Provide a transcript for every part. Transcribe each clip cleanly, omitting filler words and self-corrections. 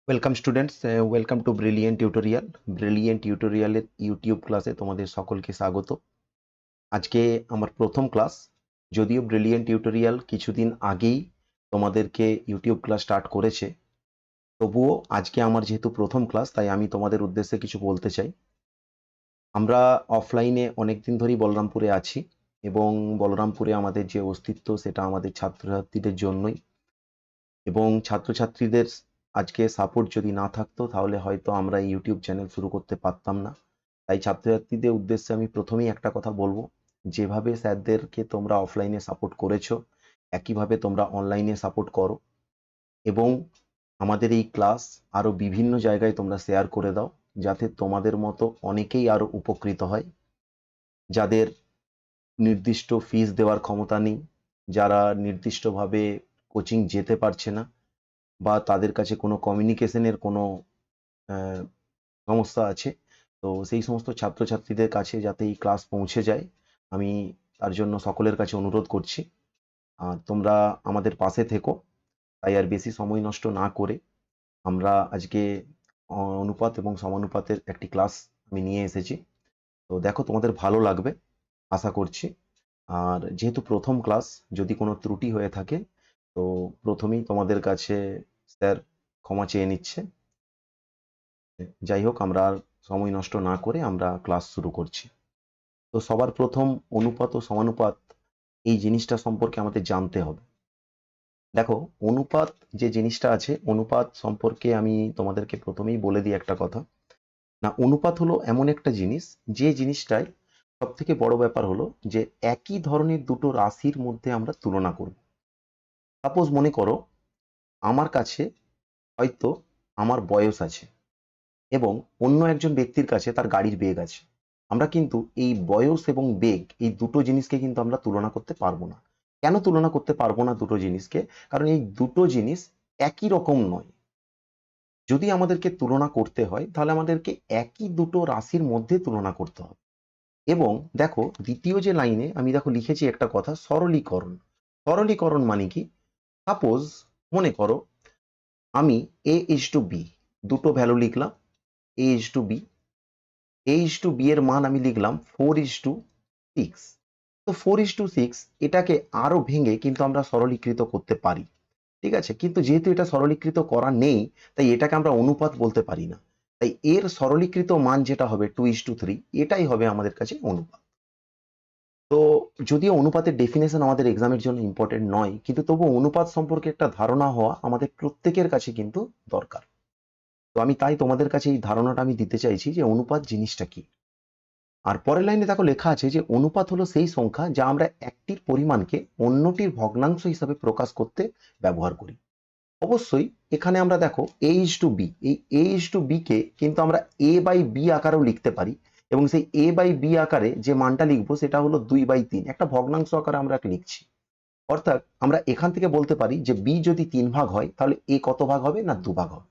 Welcome students, welcome to brilliant tutorial. Brilliant টিউটোরিয়ালের YouTube ক্লাসে তোমাদের সকলকে স্বাগত। আজকে আমার প্রথম ক্লাস। যদিও ব্রিলিয়েন্ট টিউটোরিয়াল কিছুদিন আগেই তোমাদেরকে ইউটিউব ক্লাস স্টার্ট করেছে, তবুও আজকে আমার যেহেতু প্রথম ক্লাস, তাই আমি তোমাদের উদ্দেশ্যে কিছু বলতে চাই। আমরা অফলাইনে অনেক দিন ধরেই বলরামপুরে আছি, এবং বলরামপুরে আমাদের যে অস্তিত্ব সেটা আমাদের ছাত্রছাত্রীদের জন্যই। এবং ছাত্রছাত্রীদের আজকে সাপোর্ট যদি না থাকতো তাহলে হয়তো আমরা এই ইউটিউব চ্যানেল শুরু করতে পারতাম না। তাই ছাত্রছাত্রীদের উদ্দেশ্যে আমি প্রথমেই একটা কথা বলবো, যেভাবে স্যারদেরকে তোমরা অফলাইনে সাপোর্ট করেছো একইভাবে তোমরা অনলাইনে সাপোর্ট করো, এবং আমাদের এই ক্লাস আরও বিভিন্ন জায়গায় তোমরা শেয়ার করে দাও, যাতে তোমাদের মতো অনেকেই আরও উপকৃত হয়, যাদের নির্দিষ্ট ফিস দেওয়ার ক্ষমতা নেই, যারা নির্দিষ্টভাবে কোচিং যেতে পারছে না, বা তাদের কাছে কোনো কমিউনিকেশনের কোনো আহ, সমস্যা আছে। তো সেই সমস্ত ছাত্রছাত্রীদের কাছে যাতে এই ক্লাস পৌঁছে যায়, আমি তার জন্য সকলের কাছে অনুরোধ করছি। আর তোমরা আমাদের পাশে থেকো। তাই আর বেশি সময় নষ্ট না করে আমরা আজকে অনুপাত এবং সমানুপাতের একটি ক্লাস আমি নিয়ে এসেছি। তো দেখো, তোমাদের ভালো লাগবে আশা করছি। আর যেহেতু প্রথম ক্লাস, যদি কোনো ত্রুটি হয়ে থাকে তো প্রথমেই তোমাদের কাছে স্যার ক্ষমা চেয়ে নিচ্ছে। যাই হোক, আমরা আর সময় নষ্ট না করে আমরা ক্লাস শুরু করছি। তো সবার প্রথম অনুপাত ও সমানুপাত এই জিনিসটা সম্পর্কে আমাদের জানতে হবে। দেখো, অনুপাত যে জিনিসটা আছে, অনুপাত সম্পর্কে আমি তোমাদেরকে প্রথমেই বলে দিই একটা কথা। না, অনুপাত হলো এমন একটা জিনিস, যে জিনিসটাই সব থেকে বড় ব্যাপার হলো যে একই ধরনের দুটো রাশির মধ্যে আমরা তুলনা করব। সাপোজ মনে করো, আমার কাছে হয়তো আমার বয়স আছে, এবং অন্য একজন ব্যক্তির কাছে তার গাড়ির বেগ আছে। আমরা কিন্তু এই বয়স এবং বেগ, এই দুটো জিনিসকে কিন্তু আমরা তুলনা করতে পারবো না। কেন তুলনা করতে পারবো না দুটো জিনিসকে? কারণ এই দুটো জিনিস একই রকম নয়। যদি আমাদেরকে তুলনা করতে হয় তাহলে আমাদেরকে একই দুটো রাশির মধ্যে তুলনা করতে হবে। এবং দেখো, দ্বিতীয় যে লাইনে আমি দেখো লিখেছি একটা কথা, সরলীকরণ। সরলীকরণ মানে কি? সাপোজ মনে করো, আমি এ ইজ টু বি দুটো ভ্যালু লিখলাম। এ ইজ টু বি, বি এর মান আমি লিখলাম 4:6। তো 4:6 এটাকে আরো ভেঙে কিন্তু আমরা সরলীকৃত করতে পারি, ঠিক আছে? কিন্তু যেহেতু এটা সরলীকৃত করা নেই, তাই এটাকে আমরা অনুপাত বলতে পারি না। তাই এর সরলীকৃত মান যেটা হবে 2:3, এটাই হবে আমাদের কাছে অনুপাত। তো যদিও অনুপাতের ডেফিনেশন আমাদের এক্সামের জন্য ইম্পর্টেন্ট নয়, কিন্তু তবু অনুপাত সম্পর্কে একটা ধারণা হওয়া আমাদের প্রত্যেকের কাছে কিন্তু দরকার। তো আমি তাই তোমাদের কাছে এই ধারণাটা আমি দিতে চাইছি যে অনুপাত জিনিসটা কি। আর পরের লাইনে দেখো লেখা আছে যে অনুপাত হলো সেই সংখ্যা যা আমরা একটির পরিমাণকে অন্যটির ভগ্নাংশ হিসাবে প্রকাশ করতে ব্যবহার করি। অবশ্যই এখানে আমরা দেখো এ ইজ টু বি, এই এ ইজ টু বি কে কিন্তু আমরা এ বাই বি আকারেও লিখতে পারি, এবং সেই এ বাই বি আকারে যে মানটা লিখবো সেটা হলো 2/3, একটা ভগ্নাংশ আকারে আমরা লিখছি। অর্থাৎ আমরা এখান থেকে বলতে পারি যে বি যদি 3 ভাগ হয় তাহলে এ কত ভাগ হবে? না, 2 ভাগ হবে।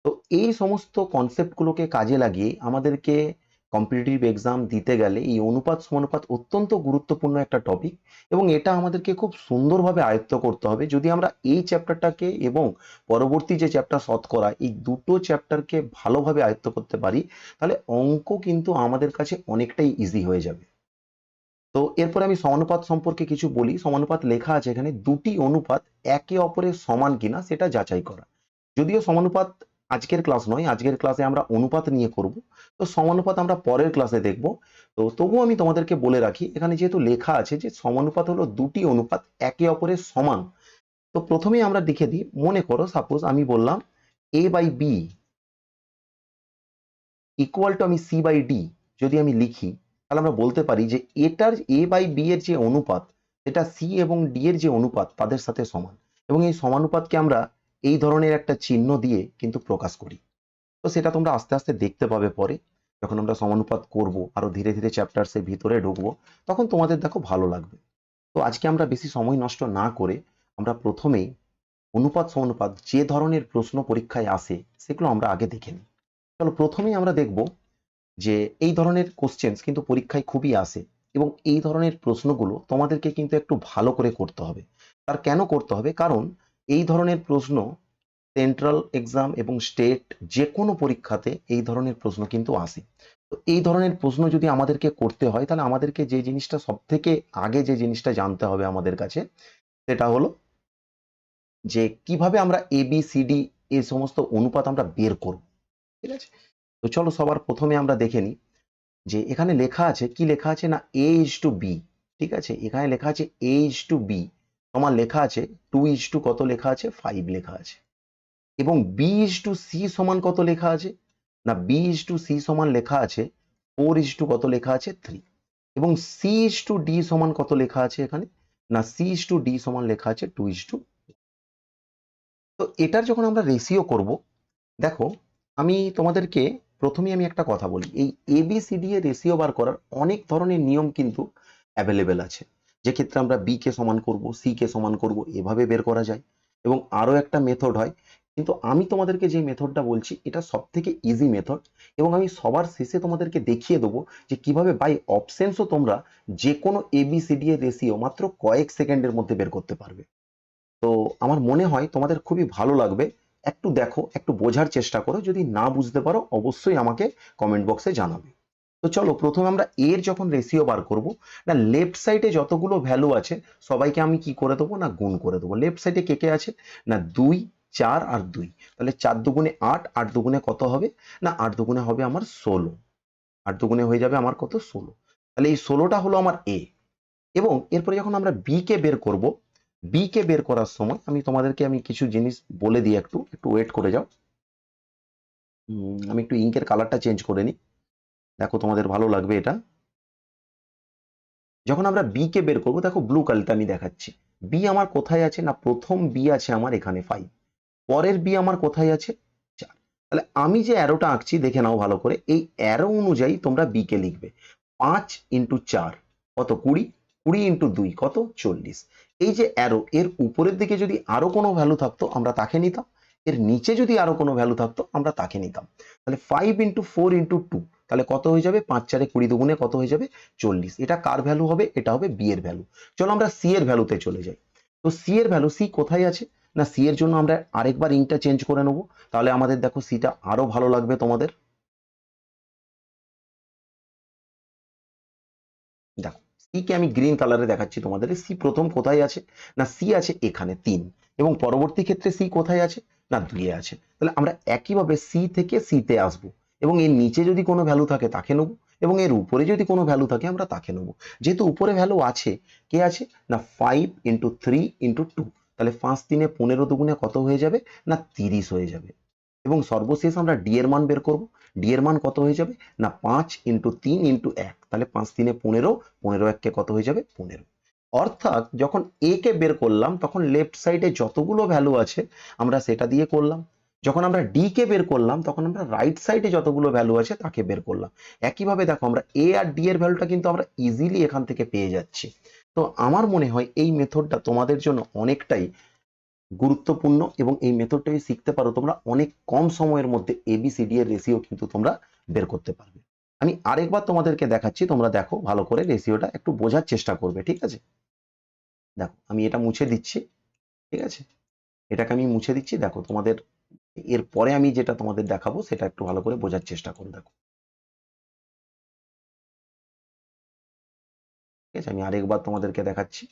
তো এই সমস্ত কনসেপ্টগুলোকে কাজে লাগিয়ে আমাদেরকে কম্পিটিটিভ এক্সাম দিতে গেলে এই অনুপাত সমানুপাত অত্যন্ত গুরুত্বপূর্ণ একটা টপিক, এবং এটা আমাদেরকে খুব সুন্দরভাবে আয়ত্ত করতে হবে। যদি আমরা এই চ্যাপ্টারটাকে এবং পরবর্তী যে চ্যাপ্টার শতকরা, এই দুটো চ্যাপ্টারকে ভালোভাবে আয়ত্ত করতে পারি, তাহলে অঙ্ক কিন্তু আমাদের কাছে অনেকটাই ইজি হয়ে যাবে। তো এরপরে আমি সমানুপাত সম্পর্কে কিছু বলি। সমানুপাত লেখা আছে এখানে দুটি অনুপাত একে অপরের সমান কিনা সেটা যাচাই করা। যদিও সমানুপাত আজকের ক্লাস নয়, আজকের ক্লাসে আমরা অনুপাত নিয়ে করব। তো সমানুপাত আমরা পরের ক্লাসে দেখব। তো তবুও আমি তোমাদেরকে বলে রাখি, এখানে যেহেতু লেখা আছে যে সমানুপাত হলো দুটি অনুপাত একে অপরের সমান, তো প্রথমেই আমরা লিখে দিই। মনে করো সাপোজ আমি বললাম এ বাই বি ইকুয়াল টু আমি সি বাই ডি। যদি আমি লিখি তাহলে আমরা বলতে পারি যে এটার এ বাই বি এর যে অনুপাত, সেটা সি এবং ডি এর যে অনুপাত তাদের সাথে সমান। এবং এই সমানুপাতকে আমরা এই ধরনের একটা চিহ্ন দিয়ে কিন্তু প্রকাশ করি। তো সেটা তোমরা আস্তে আস্তে দেখতে পাবে পরে, যখন আমরা সমানুপাত করব, আরো ধীরে ধীরে চ্যাপ্টার্সের ভিতরে ঢুকবো, তখন তোমাদের দেখো ভালো লাগবে। তো আজকে আমরা বেশি সময় নষ্ট না করে আমরা প্রথমেই অনুপাত সমানুপাত যে ধরনের প্রশ্ন পরীক্ষায় আসে সেগুলো আমরা আগে দেখে নিই। চলো, প্রথমেই আমরা দেখব যে এই ধরনের কোশ্চেন্স কিন্তু পরীক্ষায় খুবই আসে, এবং এই ধরনের প্রশ্নগুলো তোমাদেরকে কিন্তু একটু ভালো করে করতে হবে। তার কেন করতে হবে? কারণ এই ধরনের প্রশ্ন সেন্ট্রাল এক্সাম এবং স্টেট যে কোনো পরীক্ষাতে এই ধরনের প্রশ্ন কিন্তু আসে। তো এই ধরনের প্রশ্ন যদি আমাদেরকে করতে হয় তাহলে আমাদেরকে যে জিনিসটা সব থেকে আগে যে জিনিসটা জানতে হবে আমাদের কাছে সেটা হলো যে কিভাবে আমরা ABCD এই সমস্ত অনুপাত আমরা বের করব। ঠিক আছে, তো চলো সবার প্রথমে আমরা দেখে নিই যে এখানে লেখা আছে, কি লেখা আছে না A:B। ঠিক আছে, এখানে লেখা আছে A:B, তোমার লেখা আছে 2:, কত লেখা আছে 5 লেখা আছে। এবং B:C সমান কত লেখা আছে না B:C সমান লেখা আছে 4:, কত লেখা আছে 3। এবং C:D সমান কত লেখা আছে এখানে না C:D সমান লেখা আছে 2:। তো এটার যখন আমরা রেশিও করব, দেখো আমি তোমাদেরকে প্রথমেই আমি একটা কথা বলি, এই ABCD এর রেশিও বার করার অনেক ধরনের নিয়ম কিন্তু অ্যাভেলেবেল আছে। যে ক্ষেত্রে আমরা B কে সমান করব, C কে সমান করব, এভাবে বের করা যায়। এবং আরো একটা মেথড হয়, কিন্তু আমি তোমাদেরকে যে মেথডটা বলছি এটা সব থেকে ইজি মেথড। এবং আমি সবার শেষে তোমাদেরকে দেখিয়ে দেবো যে কিভাবে বাই অপশনসও তোমরা যে কোনো ABCD এর রেশিও মাত্র কয়েক সেকেন্ডের মধ্যে বের করতে পারবে। তো আমার মনে হয় তোমাদের খুবই ভালো লাগবে। একটু দেখো, একটু বোঝার চেষ্টা করো, যদি না বুঝতে পারো অবশ্যই আমাকে কমেন্ট বক্সে জানাবে। তো চলো প্রথমে আমরা এর যখন রেশিও বার করব, না লেফট সাইডে যতগুলো ভ্যালু আছে সবাইকে আমি কি করে দেবো না গুণ করে দেবো। লেফট সাইডে কে কে আছে না 2, 4 আর 2, তাহলে 4 দুগুণে 8, 8 দুগুণে কত হবে না 8 দুগুণে হবে আমার 16, 8 দুগুণে হয়ে যাবে আমার কত 16। তাহলে এই 16টা হলো আমার এ। এবং এরপরে যখন আমরা বি কে বের করব, বি কে বের করার সময় আমি তোমাদেরকে আমি কিছু জিনিস বলে দিই, একটু একটু ওয়েট করে যাও। আমি একটু ইঙ্কের কালারটা চেঞ্জ করে নিই, দেখো তোমাদের ভালো লাগবে এটা। যখন আমরা বি কে বের করবো, দেখো ব্লু কালারটা আমি দেখাচ্ছি। বি আমার কোথায় আছে না প্রথম বি আছে আমার এখানে 5, পরের বি আমার কোথায় আছে 4। তাহলে আমি যে অ্যারোটা আঁকছি দেখে নাও ভালো করে, এই অ্যারো অনুযায়ী তোমরা বি কে লিখবে। 5 × 4 কত 20, 20 × 2 কত 40। এই যে অ্যারো, এর উপরের দিকে যদি আরো কোনো ভ্যালু থাকতো আমরা তাকে নিতাম, এর নিচে যদি আরো কোনো ভ্যালু থাকতো আমরা তাকে নিতাম। তাহলে 5 × 4 × 2 তাহলে কত হয়ে যাবে 5 4 20 দুগুণে কত হয়ে যাবে 40। এটা কার ভ্যালু হবে, এটা হবে বি এর ভ্যালু। চলো আমরা সি এর ভ্যালুতে চলে যাই। তো সি এর ভ্যালু, সি কোথায় আছে না সি এর জন্য আমরা আরেকবার ইঙ্কটা চেঞ্জ করে নেবো, তাহলে আমাদের দেখো সিটা আরো ভালো লাগবে তোমাদের। দেখো সি কে আমি গ্রিন কালারে দেখাচ্ছি তোমাদের। সি প্রথম কোথায় আছে না সি আছে এখানে 3, এবং পরবর্তী ক্ষেত্রে সি কোথায় আছে না 2 এ আছে। তাহলে আমরা একইভাবে সি থেকে সি তে আসবো, এবং এর নিচে যদি কোনো ভ্যালু থাকে তাকে নেবো, এবং এর উপরে যদি কোনো ভ্যালু থাকে আমরা তাকে নেবো। যেহেতু উপরে ভ্যালু আছে, কে আছে না 5 × 3 × 2, তাহলে 5 3 15 দুগুণে কত হয়ে যাবে না 30 হয়ে যাবে। এবং সর্বশেষ আমরা ডি এর মান বের করব। ডি এর মান কত হয়ে যাবে না 5 × 3 × 1, তাহলে 5 3 15, 15 1 কে কত হয়ে যাবে 15। অর্থাৎ যখন এ কে বের করলাম তখন লেফট সাইডে যতগুলো ভ্যালু আছে আমরা সেটা দিয়ে করলাম। যখন আমরা ডি কে বের করলাম তখন আমরা রাইট সাইডে যতগুলো ভ্যালু আছে তাকে বের করলাম। একইভাবে দেখো আমরা এ আর ডি এর ভ্যালুটা কিন্তু আমরা ইজিলি এখান থেকে পেয়ে যাচ্ছি। তো আমার মনে হয় এই মেথডটা তোমাদের জন্য অনেকটাই গুরুত্বপূর্ণ, এবং এই মেথডটা যদি শিখতে পারো তোমরা অনেক কম সময়ের মধ্যে ABCD এর রেশিও কিন্তু তোমরা বের করতে পারবে। আমি আরেকবার তোমাদেরকে দেখাচ্ছি, তোমরা দেখো ভালো করে, রেশিওটা একটু বোঝার চেষ্টা করবে। ঠিক আছে, দেখো আমি এটা মুছে দিচ্ছি। ঠিক আছে, এটাকে আমি মুছে দিচ্ছি। দেখো তোমাদের এর পরে আমি যেটা তোমাদের দেখাবো সেটা একটু ভালো করে বোঝার চেষ্টা করো। দেখো ঠিক আছে, আমি আরেকবার তোমাদেরকে দেখাচ্ছি।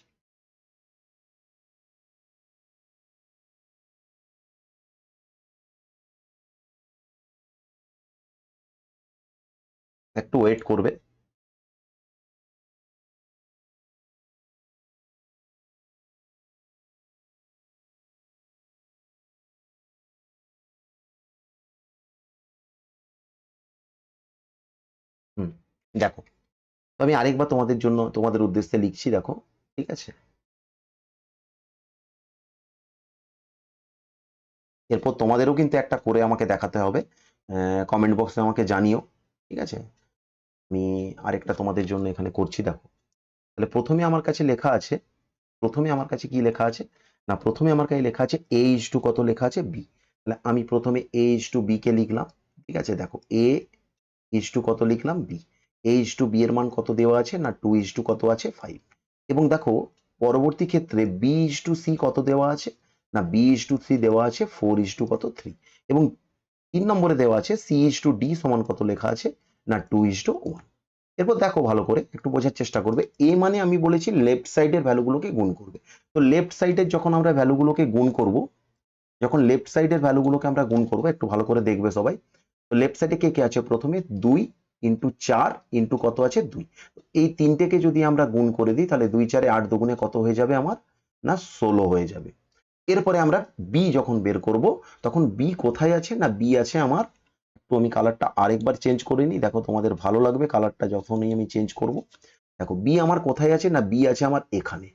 একটু ওয়েট করবে। হুম, দেখো তো আমি আরেকবার তোমাদের জন্য তোমাদের উদ্দেশ্যে লিখছি, দেখো। ঠিক আছে, এরপর তোমাদেরও কিন্তু একটা করে আমাকে দেখাতে হবে, কমেন্ট বক্সে আমাকে জানিও। ঠিক আছে, আমি আরেকটা তোমাদের জন্য এখানে করছি। দেখো তাহলে প্রথমে আমার কাছে লেখা আছে, প্রথমে আমার কাছে কি লেখা আছে না প্রথমে আমার কাছে লেখা আছে A:2 কত লেখা আছে বি। তাহলে আমি প্রথমে A:2 বি কে লিখলাম। ঠিক আছে, দেখো A:2 কত লিখলাম বি। A:2 বি এর মান কত দেওয়া আছে না 2:2 কত আছে 5। এবং দেখো পরবর্তী ক্ষেত্রে B:2 সি কত দেওয়া আছে না B/3 দেওয়া আছে 4:3 এবং 3 নম্বরে দেওয়া আছে C/D সমান কত লেখা আছে না 2:1। এরপর দেখো ভালো করে একটু বোঝার চেষ্টা করবে। এ মানে আমি বলেছি লেফট সাইডের ভ্যালুগুলোকে গুণ করবে। তো লেফট সাইডের যখন আমরা ভ্যালুগুলোকে গুণ করব, যখন লেফট সাইডের ভ্যালুগুলোকে আমরা গুণ করবো একটু ভালো করে দেখবে সবাই। তো লেফট সাইডে কে কে আছে, প্রথমে 2 ইন্টু 4 ইন্টু কত আছে 2। এই তিনটেকে যদি আমরা গুণ করে দিই তাহলে 2 4 8 দুগুণে কত হয়ে যাবে আমার না 16 হয়ে যাবে। এরপরে আমরা বি যখন বের করব তখন বি কোথায় আছে না বি আছে আমার, তো আমি কালারটা আরেকবার চেঞ্জ করে নিই, দেখো তোমাদের ভালো লাগবে কালারটা যখনই আমি চেঞ্জ করব। দেখো বি আমার কোথায় আছে না বি আছে আমার এখানে,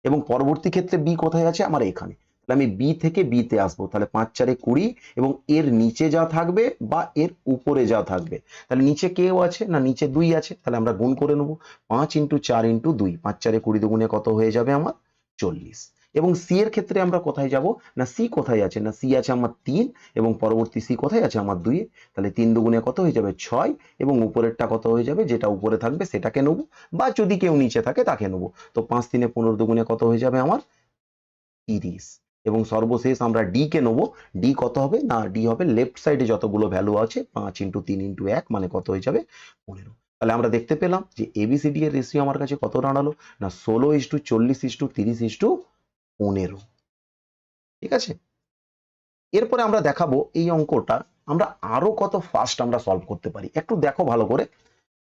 এবং পরবর্তী ক্ষেত্রে বি কোথায় আছে আমার এখানে। তাহলে আমি বি থেকে বি তে আসবো, তাহলে 5 4 20 এবং এর নিচে যা থাকবে বা এর উপরে যা থাকবে, তাহলে নিচে কেউ আছে না নিচে 2 আছে, তাহলে আমরা গুণ করে নেবো 5 ইন্টু 4 ইন্টু 2, 5 4 20 দুগুণে কত হয়ে যাবে আমার 40। এবং সি এর ক্ষেত্রে আমরা কোথায় যাব না সি কোথায় আছে না সি আছে আমার 3 এবং পরবর্তী সি কোথায় আছে আমার 2, তাহলে 3 দুগুণে কত হয়ে যাবে 6 এবং উপরেরটা কত হয়ে যাবে যেটা উপরে থাকবে সেটাকে নেবো, বা যদি কেউ নিচে থাকে তাকে নেবো। তো 5 3 15 দুগুণে কত হয়ে যাবে আমার 30। এবং সর্বশেষ আমরা ডি কে নেবো, ডি কত হবে না ডি হবে লেফট সাইডে যতগুলো ভ্যালু আছে 5 ইন্টু 3 ইন্টু 1 মানে কত হয়ে যাবে 15। তাহলে আমরা দেখতে পেলাম যে এবিসিডি এর রেশিও আমার কাছে কত দাঁড়ালো না 16:40:30:15। ঠিক আছে, এরপরে আমরা দেখাবো এই অঙ্কটা আমরা আরো কত ফাস্ট আমরা সলভ করতে পারি। একটু দেখো ভালো করে,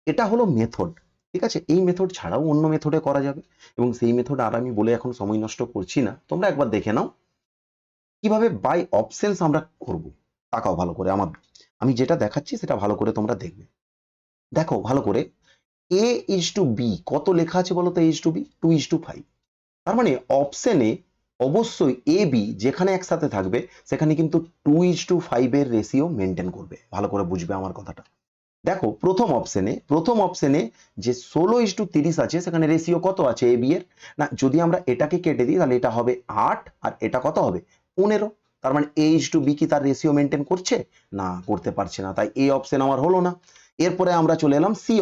এটা হলো মেথড। ঠিক আছে, এই মেথড ছাড়াও অন্য মেথডে করা যাবে এবং সেই মেথড আর আমি বলে এখন সময় নষ্ট করছি না, তোমরা একবার দেখে নাও কিভাবে বাই অপশনস আমরা করব। তাকাও ভালো করে আমার, আমি যেটা দেখাচ্ছি সেটা ভালো করে তোমরা দেখবে। দেখো ভালো করে, A/B কত লেখা আছে বলো তো, A/B 2:5। তার মানে অপশনে অবশ্যই এ বি যেখানে একসাথে থাকবে সেখানে কিন্তু 2:5 এর রেশিও মেনটেন করবে। ভালো করে বুঝবে আমার কথাটা। দেখো প্রথম অপশনে যে 16:30 আছে সেখানে রেশিও কত আছে এ বি এর না, যদি আমরা এটাকে কেটে দিই তাহলে এটা হবে 8 আর এটা কত হবে 15। তার মানে A/B কি তার রেশিও মেনটেন করছে না, করতে পারছে না, তাই এই অপশন আমার হলো না। এরপরে আমরা চলে এলাম সি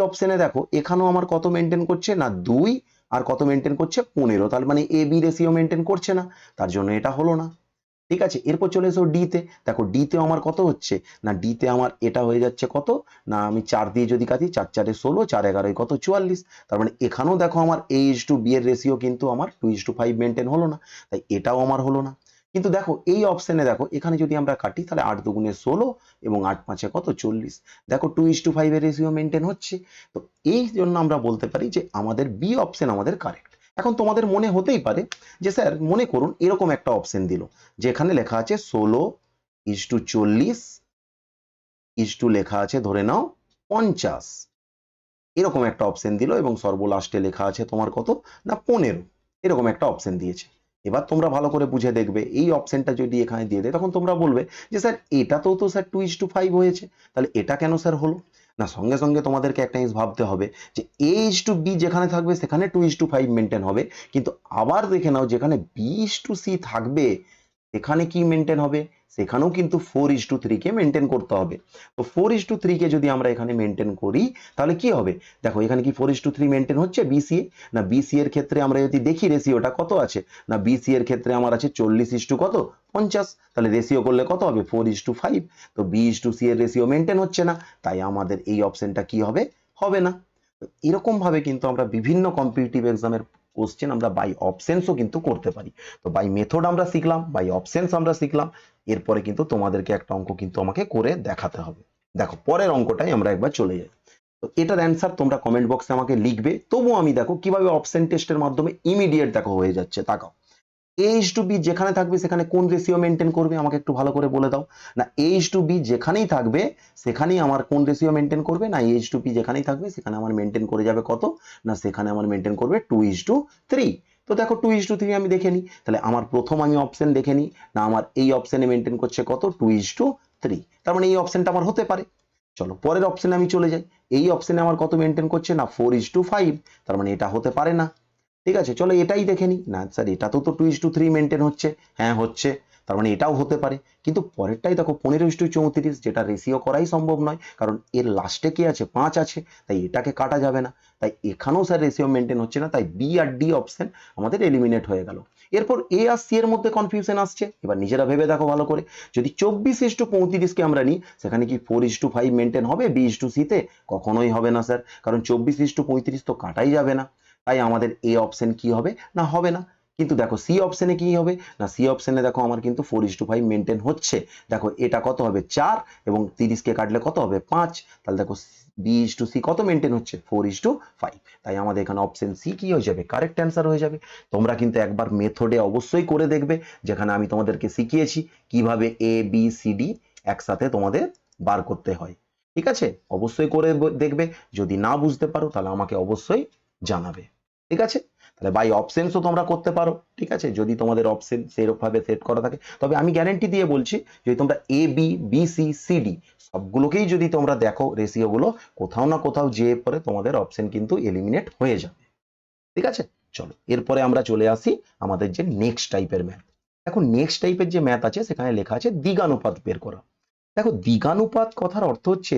অপশনে দেখো এখানেও আমার কত মেনটেন করছে না 2 আর কত মেনটেন করছে 15, তার মানে এ বি রেশিও মেনটেন করছে না, তার জন্য এটা হলো না। ঠিক আছে, এরপর চলে এসো ডি তে, দেখো ডি তে আমার কত হচ্ছে না ডি তে আমার এটা হয়ে যাচ্ছে কত না, আমি 4 দিয়ে যদি কাটি 4 4 16 4 11 কত 44, তার মানে এখানেও দেখো আমার A/B এর রেশিও কিন্তু আমার 2:5 মেনটেন হলো না, তাই এটাও আমার হলো না। কিন্তু দেখো এই অপশনে দেখো এখানে যদি আমরা কাটি তাহলে 8 দুগুণে 16 এবং 8 5 কত 40, দেখো 2:5 এর রেশিও মেনটেন হচ্ছে। তো এই জন্য আমরা বলতে পারি যে আমাদের বি অপশন আমাদের কারেক্ট। এখন তোমাদের মনে হতেই পারে যে স্যার মনে করুন এরকম একটা অপশন দিল যেখানে লেখা আছে 16:40 লেখা আছে ধরে নাও 50, এরকম একটা অপশন দিল এবং সর্বলাস্টে লেখা আছে তোমার কত না 15, এরকম একটা অপশন দিয়েছে। এবার তোমরা ভালো করে বুঝে দেখবে এই অপশনটা যদি এখানে দিয়ে দেয় তখন তোমরা বলবে যে স্যার এটাতেও তো স্যার 2:5 হয়েছে, তাহলে এটা কেন স্যার হলো না। সঙ্গে সঙ্গে তোমাদেরকে একটা জিনিস ভাবতে হবে যে A/B যেখানে থাকবে সেখানে 2:5 মেনটেন হবে, কিন্তু আবার দেখে নাও যেখানে B/C থাকবে সেখানে কি মেনটেন হবে, সেখানেও কিন্তু 4:3 কে মেনটেন করতে হবে। তো 4:3 কে যদি আমরা এখানে মেনটেন করি তাহলে কি হবে, দেখো এখানে কি 4:3 মেনটেন হচ্ছে বিসিএ না, বিসি এর ক্ষেত্রে আমরা যদি দেখি রেশিওটা কত আছে না, বিসি এর ক্ষেত্রে আমার আছে 40 কত 50, তাহলে রেশিও করলে কত হবে 4:5। তো B/C এর রেশিও মেনটেন হচ্ছে না, তাই আমাদের এই অপশনটা কি হবে হবে না। তো এরকম ভাবে কিন্তু আমরা বিভিন্ন কম্পিটিটিভ এক্সামের কোশ্চেন আমরা বাই অপশনসও কিন্তু করতে পারি। তো বাই মেথড আমরা শিখলাম, বাই অপশনস আমরা শিখলাম, এরপরে কিন্তু তোমাদেরকে একটা অঙ্ক কিন্তু আমাকে করে দেখাতে হবে। দেখো পরের অঙ্কটাই আমরা একবার চলে যাই। তো এটার অ্যান্সার তোমরা কমেন্ট বক্সে আমাকে লিখবে, তবুও আমি দেখো কিভাবে অপশন টেস্টের মাধ্যমে ইমিডিয়েট দেখো হয়ে যাচ্ছে। তাকাও A/B যেখানে থাকবে সেখানে কোন রেশিও মেনটেন করবে আমাকে একটু ভালো করে বলে দাও না, A/B যেখানেই থাকবে সেখানেই আমার কোন রেশিও মেনটেন করবে না, A/B যেখানেই থাকবে সেখানে আমার মেনটেন করে যাবে কত না, সেখানে আমার মেনটেন করবে 2:3। তো দেখো 2:3 আমি দেখে নিই, তাহলে আমার প্রথম আমি অপশন দেখে নিই না, আমার এই অপশনে মেনটেন করছে কত 2:3, তার মানে এই অপশনটা আমার হতে পারে। চলো পরের অপশনে আমি চলে যাই, এই অপশনে আমার কত মেনটেন করছে না 4:5, তার মানে এটা হতে পারে না। ঠিক আছে, চলো এটাই দেখে নি না, স্যার এটাতেও তো 2:3 মেনটেন হচ্ছে, হ্যাঁ হচ্ছে, তার মানে এটাও হতে পারে। কিন্তু পরেরটাই দেখো 15:34, যেটা রেশিও করাই সম্ভব নয় কারণ এর লাস্টে কি আছে 5 আছে, তাই এটাকে কাটা যাবে না, তাই এখানেও স্যার রেশিও মেনটেন হচ্ছে না, তাই বি আর ডি অপশন আমাদের এলিমিনেট হয়ে গেল। এরপর এ আর সি এর মধ্যে কনফিউশন আসছে, এবার নিজেরা ভেবে দেখো ভালো করে, যদি 24:35 কে আমরা নিই সেখানে কি 4:5 মেনটেন হবে B/C তে? কখনোই হবে না স্যার, কারণ 24:35 তো কাটাই যাবে না। তাই আমাদের এ অপশন কি হবে না, হবে না। কিন্তু দেখো সি অপশনে কি হবে না, সি অপশনে দেখো আমার কিন্তু 4:5 মেনটেন হচ্ছে। দেখো এটা কত হবে 4 এবং 30 কে কাটলে কত হবে 5, তাহলে দেখো B/C কত মেনটেন হচ্ছে 4:5। তাই আমাদের এখানে অপশন সি কি হয়ে যাবে, কারেক্ট অ্যান্সার হয়ে যাবে। তোমরা কিন্তু একবার মেথডে অবশ্যই করে দেখবে, যেখানে আমি তোমাদেরকে শিখিয়েছি কিভাবে ABCD একসাথে তোমাদের বার করতে হয়। ঠিক আছে, অবশ্যই করে দেখবে। যদি না বুঝতে পারো তাহলে আমাকে অবশ্যই জানাবে। ঠিক আছে, তাহলে বাই অপশনসও তোমরা করতে পারো। ঠিক আছে, যদি তোমাদের অপশন সেরকম ভাবে সেট করা থাকে, তবে আমি গ্যারান্টি দিয়ে বলছি যদি তোমরা ABBCCD সবগুলোকেই যদি তোমরা দেখো রেশিওগুলো, কোথাও না কোথাও যে পরে তোমাদের অপশন কিন্তু এলিমিনেট হয়ে যাবে। ঠিক আছে, চলো এরপরে আমরা চলে আসি আমাদের যে নেক্সট টাইপের ম্যাথ। দেখো নেক্সট টাইপের যে ম্যাথ আছে সেখানে লেখা আছে দ্বিঘানুপাত বের করা। দেখো দ্বিঘানুপাত কথার অর্থ হচ্ছে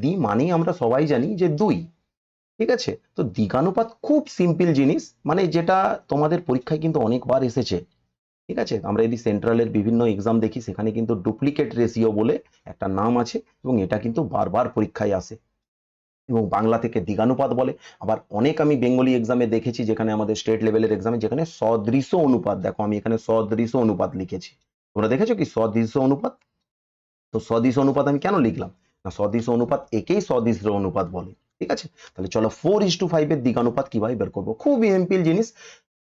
দ্বি মানেই আমরা সবাই জানি যে 2। ঠিক আছে, তো দ্বিঘানুপাত খুব সিম্পল জিনিস, মানে যেটা তোমাদের পরীক্ষায় কিন্তু অনেকবার এসেছে। ঠিক আছে, আমরা যদি সেন্ট্রালের বিভিন্ন এক্সাম দেখি সেখানে কিন্তু ডুপ্লিকেট রেশিও বলে একটা নাম আছে, এবং এটা কিন্তু বারবার পরীক্ষায় আসে। এবং বাংলা থেকে দ্বিঘানুপাত বলে। আবার অনেক আমি বেঙ্গলি এক্সামে দেখেছি, যেখানে আমাদের স্টেট লেভেলের এক্সামে, যেখানে সদৃশ অনুপাত, দেখো আমি এখানে সদৃশ অনুপাত লিখেছি, তোমরা দেখেছো কি সদৃশ অনুপাত? তো সদৃশ অনুপাত আমি কেন লিখলাম না, সদৃশ অনুপাত একেই সদৃশ অনুপাত বলে। ঠিক আছে, তাহলে চলো 4:5 এর দ্বিঘানুপাত কিভাবে বের করবো, খুব সিম্পল জিনিস।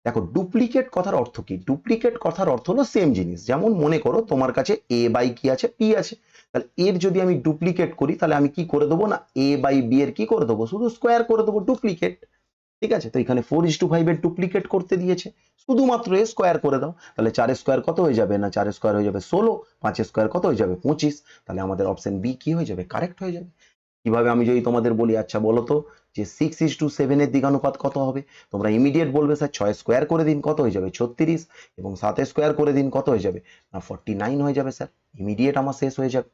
দেখো ডুপ্লিকেট কথার অর্থ কি, ডুপ্লিকেট কথার অর্থ হলো সেম জিনিস। যেমন মনে করো তোমার কাছে a বাই কি আছে, p আছে, তাহলে এর যদি আমি ডুপ্লিকেট করি তাহলে আমি কি করে দেবো না, a বাই b এর কি করে দেবো, শুধু স্কোয়ার করে দেবো, ডুপ্লিকেট। ঠিক আছে, তো এখানে 4:5 এর ডুপ্লিকেট করতে দিয়েছে, শুধুমাত্র এ স্কোয়ার করে দাও, তাহলে 4 স্কোয়ার কত হয়ে যাবে না, 4 স্কোয়ার হয়ে যাবে 16, 5 স্কোয়ার কত হয়ে যাবে 25, তাহলে আমাদের অপশন বি কি হয়ে যাবে, কারেক্ট হয়ে যাবে। কিভাবে আমি যদি তোমাদের বলি, আচ্ছা বলো তো যে 6:7 এর দ্বিঘানুপাত কত হবে, তোমরা ইমিডিয়েট বলবে স্যার 6 স্কোয়ার করে দিন কত হয়ে যাবে 36, এবং 7 স্কোয়ার করে দিন কত হয়ে যাবে না 49 হয়ে যাবে স্যার, ইমিডিয়েট আমার শেষ হয়ে যাবে।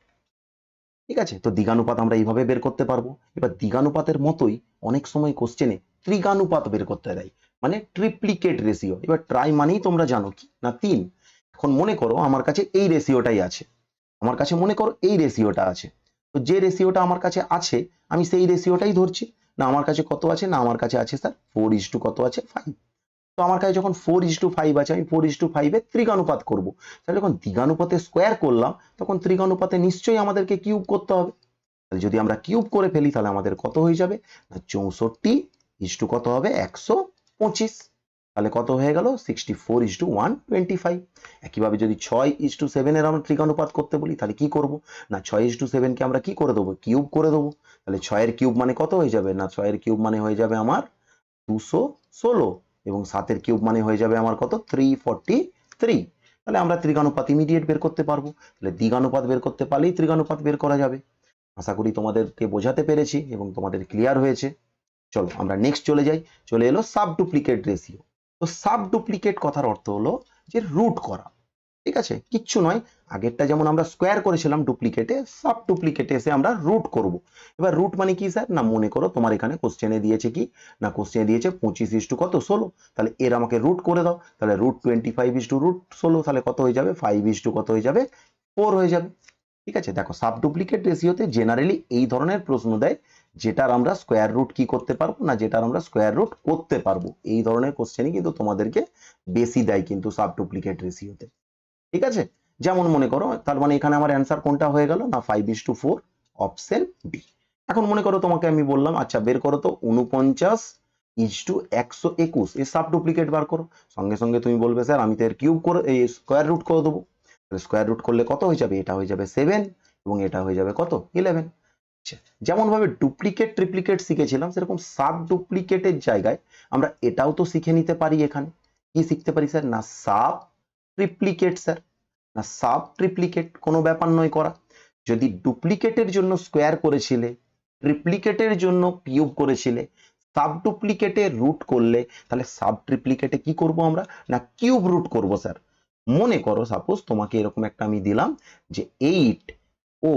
ঠিক আছে, তো দ্বিঘানুপাত আমরা এইভাবে বের করতে পারবো। এবার দ্বিঘানুপাতের মতোই অনেক সময় কোশ্চেনে ত্রিঘানুপাত বের করতে দেয়, মানে ট্রিপ্লিকেট রেশিও। এবার ট্রাই মানেই তোমরা জানো কি না 3। এখন মনে করো আমার কাছে এই রেশিওটাই আছে, আমার কাছে মনে করো এই রেশিওটা আছে, তো যে রেশিওটা আমার কাছে আছে আমি সেই রেশিওটাই ধরছি। না আমার কাছে কত আছে, না আমার কাছে আছে স্যার 4:, কত আছে 5। তো আমার কাছে যখন 4:5 আছে, আমি 4:5 এর ত্রিঘানুপাত করব। তাহলে যখন দ্বিঘানুপাতে স্কোয়ার করলাম, তখন ত্রিঘানুপাতে নিশ্চয়ই আমাদেরকে কিউব করতে হবে। তাহলে যদি আমরা কিউব করে ফেলি তাহলে আমাদের কত হয়ে যাবে না 64 কত হবে 125, তাহলে কত হয়ে গেল 64:125। একইভাবে যদি 6:7 এর আমরা ত্রিঘানুপাত করতে বলি তাহলে কি করব না 6:7 কে আমরা কি করে দেবো, কিউব করে দেবো। তাহলে 6 এর কিউব মানে কত হয়ে যাবে না 6 এর কিউব মানে হয়ে যাবে আমার 216, এবং 7 এর কিউব মানে হয়ে যাবে আমার কত 343। তাহলে আমরা ত্রিঘানুপাত ইমিডিয়েট বের করতে পারবো। তাহলে দ্বিঘানুপাত বের করতে পারলেই ত্রিঘানুপাত বের করা যাবে। আশা করি তোমাদেরকে বোঝাতে পেরেছি এবং তোমাদের ক্লিয়ার হয়েছে। চলো আমরা নেক্সট চলে যাই, চলে এলো সাব ডুপ্লিকেট রেশিও। তো সাব ডুপ্লিকেট কথার অর্থ হলো যে রুট করা। ঠিক আছে, কিচ্ছু নয়, আগেরটা যেমন আমরা স্কোয়ার করেছিলাম ডুপ্লিকেটে, সাব ডুপ্লিকেটে এসে আমরা রুট করব। এবার রুট মানে কি স্যার, না মনে করো তোমার এখানে কোশ্চেনে দিয়েছে কি না, কোশ্চেনে দিয়েছে 25 কত 16, তাহলে এর আমাকে রুট করে দাও, তাহলে √25 তাহলে কত হয়ে যাবে 5 কত হয়ে যাবে 4 হয়ে যাবে। ঠিক আছে, দেখো সাব ডুপ্লিকেট রেশিওতে জেনারেলি এই ধরনের প্রশ্ন দেয়, যেটার আমরা স্কোয়ার রুট কি করতে পারবো না, যেটার আমরা স্কোয়ার রুট করতে পারবো, এই ধরনের কোশ্চেনই কিন্তু তোমাদেরকে বেশি দেয় কিন্তু সাব ডুপ্লিকেট রেশিওতে। ঠিক আছে, যেমন মনে করো তার মানে এখানে আমার অ্যান্সার কোনটা হয়ে গেল না 5:4, অপশন বি। এখন মনে করো তোমাকে আমি বললাম আচ্ছা বের করো তো 49:121 এর সাব ডুপ্লিকেট বার করো, সঙ্গে সঙ্গে তুমি বলবে স্যার আমি তো এর কিউব করে এই স্কোয়ার রুট করে দেবো। স্কোয়ার রুট করলে কত হয়ে যাবে, এটা হয়ে যাবে 7 এবং এটা হয়ে যাবে কত 11। যেমন ভাবে ডুপ্লিকেট ট্রিপ্লিকেট শিখেছিলাম, সেরকম সাব ডুপ্লিকেটের জায়গায় আমরা এটাও তো শিখে নিতে পারি। এখানে কি শিখতে পারি স্যার না সাব ট্রিপ্লিকেট স্যার, না সাব ট্রিপ্লিকেট, কোনো ব্যাপার নয় করা। যদি ডুপ্লিকেটের জন্য স্কোয়ার করেছিলে, ট্রিপ্লিকেটের জন্য কিউব করেছিলে, সাব ডুপ্লিকেটে রুট করলে, তাহলে সাব ট্রিপ্লিকেটে কি করব আমরা না কিউব রুট করব স্যার। মনে করো সাপোজ তোমাকে এরকম একটা আমি দিলাম যে 8 ও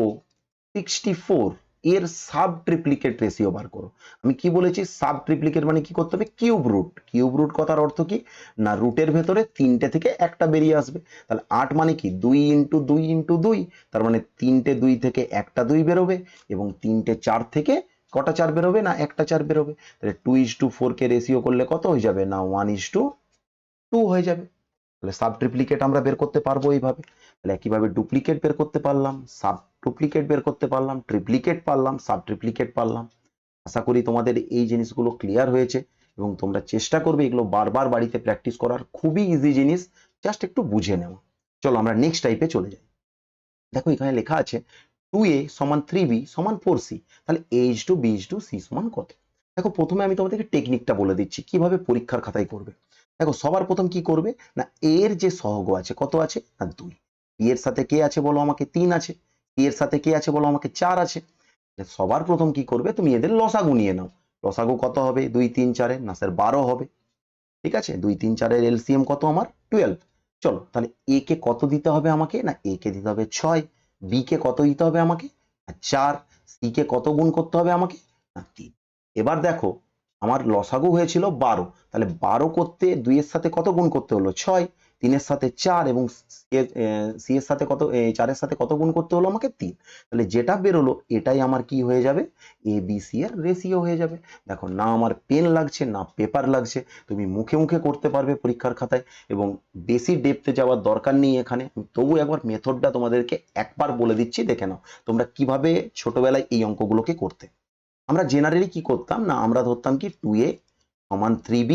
64 এর সাব ট্রিপ্লিকেট রেশিও বার করো। আমি কি বলেছি, সাব ট্রিপ্লিকেট মানে কি করতে হবে, কিউব রুট। কিউব রুট কথার অর্থ কি না, রুটের ভেতরে তিনটে থেকে একটা বেরিয়ে আসবে। তাহলে 8 মানে কি 2 ইন্টু 2 ইন্টু 2, তার মানে তিনটে 2 থেকে একটা 2 বেরোবে, এবং তিনটে 4 থেকে কটা 4 বেরোবে না একটা 4 বেরোবে। তাহলে 2:4 কে রেশিও করলে কত হয়ে যাবে না 1:2 হয়ে যাবে। তাহলে সাব ট্রিপ্লিকেট আমরা বের করতে পারবো এইভাবে। তাহলে একইভাবে ডুপ্লিকেট বের করতে পারলাম, সাব ডুপ্লিকেট বের করতে পারলাম, ট্রিপ্লিকেট পারলাম, সাব ট্রিপ্লিকেট পারলাম। আশা করি তোমাদের এই জিনিসগুলো ক্লিয়ার হয়েছে, এবং তোমরা চেষ্টা করবে এগুলো বারবার বাড়িতে প্র্যাকটিস করার। খুবই ইজি জিনিস, জাস্ট একটু বুঝে নেওয়া। চলো আমরা নেক্সট টাইপে চলে যাই। দেখো এখানে লেখা আছে 2a সমান 3b সমান 4c, তাহলে a is to b is to c সমান কত। দেখো প্রথমে আমি তোমাদেরকে টেকনিকটা বলে দিচ্ছি কিভাবে পরীক্ষার খাতায় করবে। দেখো সবার প্রথম কি করবে না, এর যে সহগ আছে কত আছে না 2, বি এর সাথে কে আছে বলো আমাকে 3 আছে, সি এর সাথে কে আছে বলো আমাকে 4 আছে। সবার প্রথম কি করবে, তুমি এদের লসাগু নিয়ে নাও। লসাগু কত হবে 2 3 4 না স্যার 12 হবে। ঠিক আছে, 2 3 4 এর এলসিএম কত আমার 12। চলো তাহলে এ কে কত দিতে হবে আমাকে না, এ কে দিতে হবে 6, বি কে কত দিতে হবে আমাকে না 4, সি কে কত গুণ করতে হবে আমাকে না 3। এবার দেখো আমার লসাগু হয়েছিল 12, তাহলে 12 করতে 2 এর সাথে কত গুণ করতে হলো 6, 3 এর সাথে 4, এবং সি এর সাথে কত 4 এর সাথে কত গুণ করতে হলো আমাকে 3। তাহলে যেটা বেরোলো এটাই আমার কি হয়ে যাবে, এ বি সি এর রেশিও হয়ে যাবে। দেখো না আমার পেন লাগছে না পেপার লাগছে, তুমি মুখে মুখে করতে পারবে পরীক্ষার খাতায়, এবং বেশি ডেপথে যাওয়ার দরকার নেই এখানে। তবু একবার মেথডটা তোমাদেরকে একবার বলে দিচ্ছি, দেখে নাও তোমরা কিভাবে ছোটবেলায় এই অঙ্কগুলোকে করতে। আমরা জেনারেলি কি করতাম না, আমরা ধরতাম কি 2a সমান 3b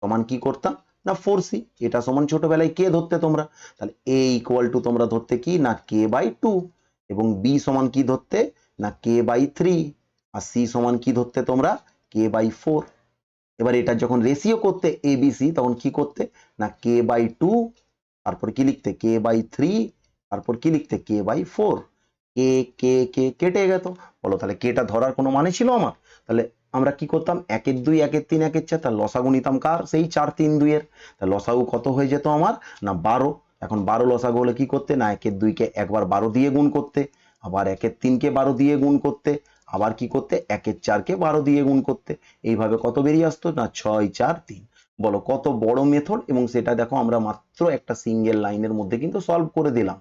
সমান কি করতাম না 4c। এটা সমান ছোটবেলায় কে ধরতে তোমরা, তাহলে a ইকুয়াল টু তোমরা ধরতে কি না k/2, এবং b সমান কি ধরতে না k/3, আর c সমান কি ধরতে তোমরা k/4। এবার এটা যখন রেশিও করতে abc তখন কি করতে না k/2, তারপর কি লিখতে k/3, তারপর কি লিখতে k/4। কে কে কে কেটে গেত, বলো তাহলে কেটা ধরার কোনো মানে ছিল আমার। তাহলে আমরা কি করতাম 1 এর 2 1 এর 3 1 এর 4, তাহলে লসাগু নিতাম কার সেই 4 3 2 এর। তাহলে লসাগু কত হয়ে যেত আমার না 12। এখন 12 লসাগু হলে কি করতে না 1 এর 2 কে একবার 12 দিয়ে গুণ করতে, আবার 1 এর 3 কে 12 দিয়ে গুণ করতে, আবার কি করতে 1 এর 4 কে 12 দিয়ে গুণ করতে। এইভাবে কত বেরিয়ে আসতো না 6 4 3। বলো কত বড় মেথড, এবং সেটা দেখো আমরা মাত্র একটা সিঙ্গেল লাইনের মধ্যে কিন্তু সলভ করে দিলাম।